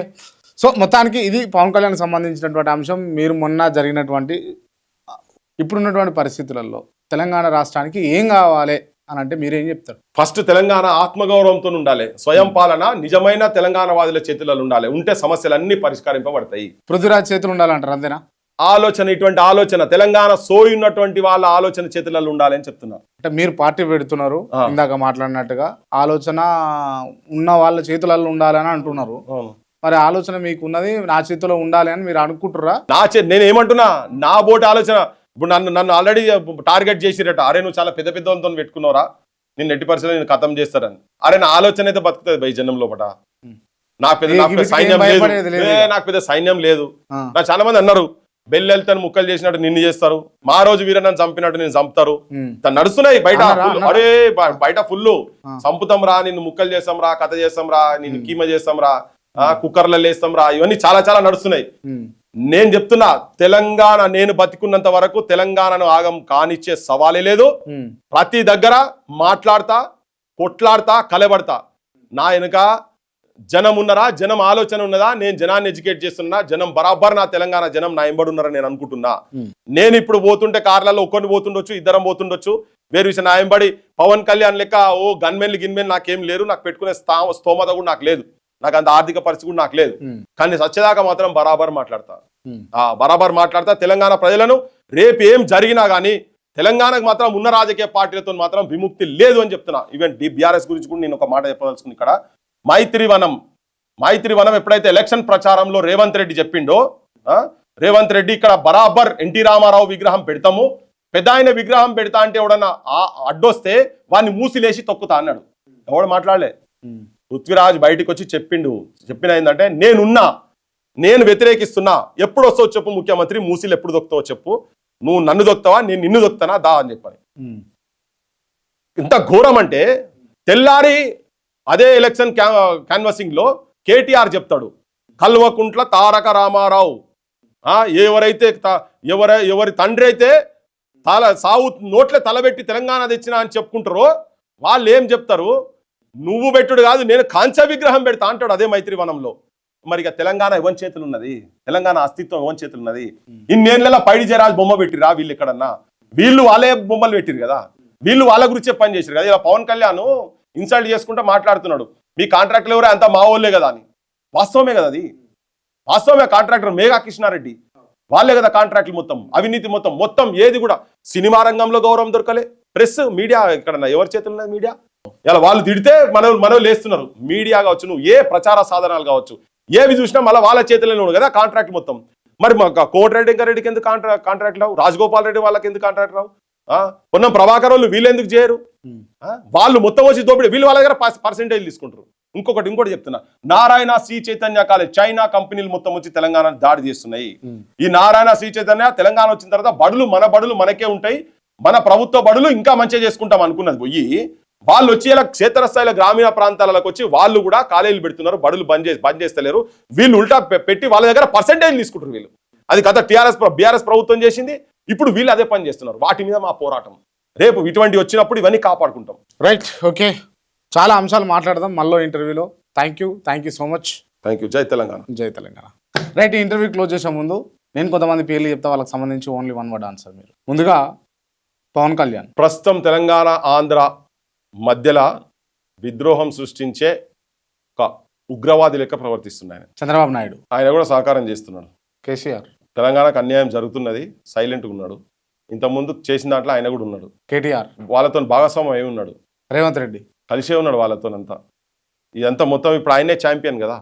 సో మొత్తానికి ఇది పవన్ కళ్యాణ్ సంబంధించినటువంటి అంశం. మీరు మొన్న జరిగినటువంటి ఇప్పుడున్నటువంటి పరిస్థితులలో తెలంగాణ రాష్ట్రానికి ఏం కావాలి అని అంటే మీరేం చెప్తారు? ఫస్ట్ తెలంగాణ ఆత్మగౌరవంతో ఉండాలి. స్వయం పాలన నిజమైన తెలంగాణ వాదుల చేతులలో ఉండాలి. ఉంటే సమస్యలన్నీ పరిష్కరింపబడతాయి. పృథ్వీరాజ్ చేతులు ఉండాలంటారు అంతేనా? ఇటువంటి ఆలోచన తెలంగాణ సోయి ఉన్నటువంటి వాళ్ళ ఆలోచన చేతులలో ఉండాలని చెప్తున్నారు. అంటే మీరు పార్టీ పెడుతున్నారు, ఇందాక మాట్లాడినట్టుగా ఆలోచన ఉన్న వాళ్ళ చేతులలో ఉండాలని అంటున్నారు. మరి ఆలోచన మీకు ఉన్నది నా చేతిలో ఉండాలి అని మీరు అనుకుంటున్నారా? నేను ఏమంటున్నా, నా బోటి ఆలోచన. ఇప్పుడు నన్ను ఆల్రెడీ టార్గెట్ చేసిరట. అరే నువ్వు చాలా పెద్ద వాళ్ళతో పెట్టుకున్నారా, నేను 80% నేను ఖతం చేస్తారని. అరే నా ఆలోచన అయితే బతుకుతుంది భయ జనం లోపల. నాకు పెద్ద సైన్యం లేదు, నాకు పెద్ద సైన్యం లేదు. నాకు చాలా మంది అన్నారు బెల్లెళ్తాను ముక్కలు చేసినట్టు నిన్ను చేస్తారు, మా రోజు వీరన్నను చంపినట్టు నేను చంపుతారు. నడుస్తున్నాయి బయట. అరే బయట ఫుల్ చంపుతాం రా, నిన్ను ముక్కలు చేస్తాం రా, కథ చేస్తాం రా, నిన్ను కీమ చేస్తాం రా, కుక్కర్లో లేస్తాం రా, ఇవన్నీ చాలా నడుస్తున్నాయి. నేను చెప్తున్నా, తెలంగాణ నేను బతికున్నంత వరకు తెలంగాణను ఆగం కానిచ్చే సవాలే లేదు. ప్రతి దగ్గర మాట్లాడతా, కొట్లాడతా, కలబడతా. నా వెనుక జనం ఉన్నారా, జనం ఆలోచన ఉన్నదా, నేను జనాన్ని ఎడ్యుకేట్ చేస్తున్నా, జనం బరాబర్ నా తెలంగాణ జనం నా ఎంబడున్నారని నేను అనుకుంటున్నా. నేను ఇప్పుడు పోతుంటే కార్లలో ఒక్కరిని పోతుండొచ్చు, ఇద్దరం పోతుండొచ్చు, వేరు విషయం. నా ఎంబడి పవన్ కళ్యాణ్ లెక్క ఓ గిన్మెన్లు నాకేం లేరు, నాకు పెట్టుకునే స్తోమత కూడా నాకు లేదు, నాకు అంత ఆర్థిక పరిస్థితి కూడా నాకు లేదు. కానీ సత్యదాకా మాత్రం బరాబర్ మాట్లాడతా. తెలంగాణ ప్రజలను రేపు ఏం జరిగినా గానీ తెలంగాణకు మాత్రం ఉన్న రాజకీయ పార్టీలతో మాత్రం విముక్తి లేదు అని చెప్తున్నా. ఈవెన్ బీఆర్ఎస్ గురించి కూడా నేను ఒక మాట చెప్పదలుచుకుని, ఇక్కడ మైత్రివనం ఎప్పుడైతే ఎలక్షన్ ప్రచారంలో రేవంత్ రెడ్డి చెప్పిండో, రేవంత్ రెడ్డి ఇక్కడ బరాబర్ ఎన్టీ రామారావు విగ్రహం పెడతాము, పెద్ద ఆయన విగ్రహం పెడతా అంటే ఎవడన్నా అడ్డొస్తే వాడిని మూసిలేసి తొక్కుతా అన్నాడు. ఎవడు మాట్లాడలే. పృథ్వీరాజ్ బయటకు వచ్చి చెప్పిన ఏంటంటే నేను వ్యతిరేకిస్తున్నా, ఎప్పుడు వస్తావు చెప్పు ముఖ్యమంత్రి, మూసిలు ఎప్పుడు దొక్కుతావో చెప్పు, నువ్వు నన్ను దొక్కుతావా నేను నిన్ను దొక్కుతానా దా అని చెప్పని. ఇంత ఘోరం అంటే తెల్లారి అదే ఎలక్షన్ క్యాన్వాసింగ్ లో కేటీఆర్ చెప్తాడు, కల్వకుంట్ల తారక రామారావు ఎవరి తండ్రి అయితే సావు నోట్లే తలబెట్టి తెలంగాణ తెచ్చినా అని చెప్పుకుంటారో వాళ్ళు ఏం చెప్తారు, నువ్వు పెట్టుడు కాదు నేను కాంస్య విగ్రహం పెడతా అంటాడు అదే మైత్రివనంలో. మరి ఇక తెలంగాణ ఎవరి చేతులు ఉన్నది, తెలంగాణ అస్తిత్వం ఎవరి చేతులు ఉన్నది? ఇన్నేళ్ళ పైడి జయరాజ్ బొమ్మ పెట్టిరా వీళ్ళు ఎక్కడన్నా, వీళ్ళు వాళ్ళే బొమ్మలు పెట్టిరు కదా, వీళ్ళు వాళ్ళ గురించే పని చేశారు కదా. ఇలా పవన్ కళ్యాణ్ ఇన్సల్ట్ చేసుకుంటూ మాట్లాడుతున్నాడు, మీ కాంట్రాక్టులు ఎవరే అంతా మా వాళ్ళే కదా అని. వాస్తవమే కదా, అది వాస్తవమే. కాంట్రాక్టర్ మేఘా కృష్ణారెడ్డి వాళ్ళే కదా కాంట్రాక్టులు మొత్తం, అవినీతి మొత్తం ఏది కూడా. సినిమా రంగంలో గౌరవం దొరకలే, ప్రెస్ మీడియా ఇక్కడ ఎవరి చేతుల్లో ఉన్నది మీడియా? ఇలా వాళ్ళు తిడితే మనం లేస్తున్నారు. మీడియా కావచ్చు, నువ్వు ఏ ప్రచార సాధనాలు కావచ్చు, ఏవి చూసినా మళ్ళీ వాళ్ళ చేతుల్లోనే ఉంది కదా కాంట్రాక్ట్ మొత్తం. మరి మా కోమటిరెడ్డి వెంకరెడ్డికి ఎందుకు కాంట్రాక్ట్ రావు? రాజగోపాల్ రెడ్డి వాళ్ళకి ఎందుకు కాంట్రాక్ట్ రావు? పొన్నం ప్రభాకర్ వాళ్ళు వీళ్ళు ఎందుకు చేయరు? వాళ్ళు మొత్తం వచ్చి దోపిడి, వీళ్ళు వాళ్ళ దగ్గర పర్సెంటేజ్ తీసుకుంటారు. ఇంకోటి చెప్తున్నా, నారాయణ శ్రీ చైతన్య కాలేజ్ చైనా కంపెనీలు మొత్తం వచ్చి తెలంగాణ దాడి చేస్తున్నాయి. ఈ నారాయణ శ్రీ చైతన్య తెలంగాణ వచ్చిన తర్వాత మన బడులు మనకే ఉంటాయి, మన ప్రభుత్వ బడులు ఇంకా మంచిగా చేసుకుంటాం అనుకున్నది పోయి వాళ్ళు వచ్చి ఇలా క్షేత్రస్థాయిలో గ్రామీణ ప్రాంతాలకు వచ్చి వాళ్ళు కూడా కాలేజీలు పెడుతున్నారు, బడులు బంద్ చేస్తలేరు. వీళ్ళు ఉల్టా పెట్టి వాళ్ళ దగ్గర పర్సెంటేజ్ తీసుకుంటారు వీళ్ళు. అది గత బీఆర్ఎస్ ప్రభుత్వం చేసింది, ఇప్పుడు వీళ్ళు అదే పని చేస్తున్నారు. వాటి మీద మా పోరాటం. రేపు ఇటువంటి వచ్చినప్పుడు ఇవన్నీ కాపాడుకుంటాం. రైట్, ఓకే, చాలా అంశాలు మాట్లాడదాం మళ్ళీ ఇంటర్వ్యూలో. Thank you so much. Thank you. జై తెలంగాణ. జై తెలంగాణ. రైట్, ఈ ఇంటర్వ్యూ క్లోజ్ చేసే ముందు నేను కొంతమంది పేర్లు చెప్తా, వాళ్ళకి సంబంధించి ఓన్లీ వన్ వర్డ్ ఆన్సర్ మీరు. ముందుగా పవన్ కళ్యాణ్. ప్రస్తుతం తెలంగాణ ఆంధ్ర మధ్యలో విద్రోహం సృష్టించే ఒక ఉగ్రవాది లెక్క ప్రవర్తిస్తున్నాయి. చంద్రబాబు నాయుడు ఆయన కూడా సహకారం చేస్తున్నాడు. కేసీఆర్. తెలంగాణకు అన్యాయం జరుగుతున్నది, సైలెంట్గా ఉన్నాడు. ఇంతకుముందు చేసిన దాంట్లో ఆయన కూడా ఉన్నాడు. కేటీఆర్. వాళ్ళతో భాగస్వామ్యం అయి ఉన్నాడు. రేవంత్ రెడ్డి కలిసే ఉన్నాడు వాళ్ళతోనంతా. ఇదంతా మొత్తం ఇప్పుడు ఆయనే ఛాంపియన్ కదా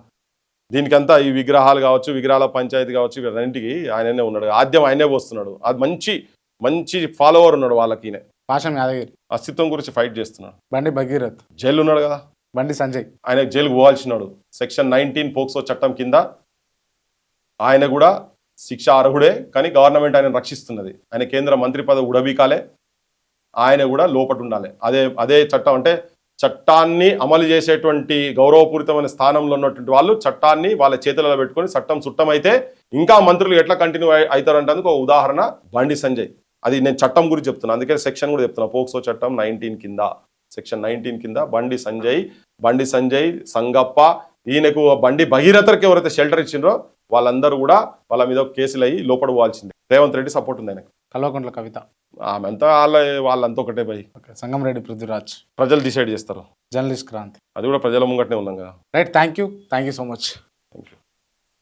దీనికంతా. ఈ విగ్రహాలు కావచ్చు, విగ్రహాల పంచాయతీ కావచ్చు, వీటన్నింటికి ఆయననే ఉన్నాడు. ఆద్యం ఆయనే పోస్తున్నాడు. అది మంచి ఫాలోవర్ ఉన్నాడు వాళ్ళకి. పాషం యాదగిరి అస్తిత్వం గురించి ఫైట్ చేస్తున్నాడు. బండి భగీరథ్. జైలు ఉన్నాడు కదా. బండి సంజయ్. ఆయన జైలుకు పోవాల్సినాడు. సెక్షన్ 19 పోక్సో చట్టం కింద ఆయన కూడా శిక్ష అర్హుడే, కానీ గవర్నమెంట్ ఆయన రక్షిస్తున్నది. ఆయన కేంద్ర మంత్రి పదవి ఉడబీకాలే, ఆయన కూడా లోపట ఉండాలి. అదే చట్టం అంటే చట్టాన్ని అమలు చేసేటువంటి గౌరవపూరితమైన స్థానంలో ఉన్నటువంటి వాళ్ళు చట్టాన్ని వాళ్ళ చేతులలో పెట్టుకొని చట్టం చుట్టమైతే ఇంకా మంత్రులు ఎట్లా కంటిన్యూ అవుతారంటే ఒక ఉదాహరణ బండి సంజయ్. అది నేను చట్టం గురించి చెప్తున్నా, అందుకే సెక్షన్ కూడా చెప్తున్నా. పోక్సో చట్టం 19 కింద, సెక్షన్ 19 కింద బండి సంజయ్ సంగప్ప, ఈయనకు బండి భగీరథకి ఎవరైతే షెల్టర్ ఇచ్చిండ్రో వాళ్ళందరూ కూడా వాళ్ళ మీద కేసులు అయ్యి లోపల పోవాల్సిందే. రేవంత్ రెడ్డి సపోర్ట్ ఉంది ఆయనకు. కల్వకుంట్ల కవిత. ఆమె అంతా వాళ్ళంతా ఒకటే భయ్. సంగంరెడ్డి పృథ్వీరాజ్. ప్రజలు డిసైడ్ చేస్తారు. జర్నలిస్ట్ క్రాంతి. అది కూడా ప్రజల ముంగటనే ఉన్నాం కదా. Right, thank you so much.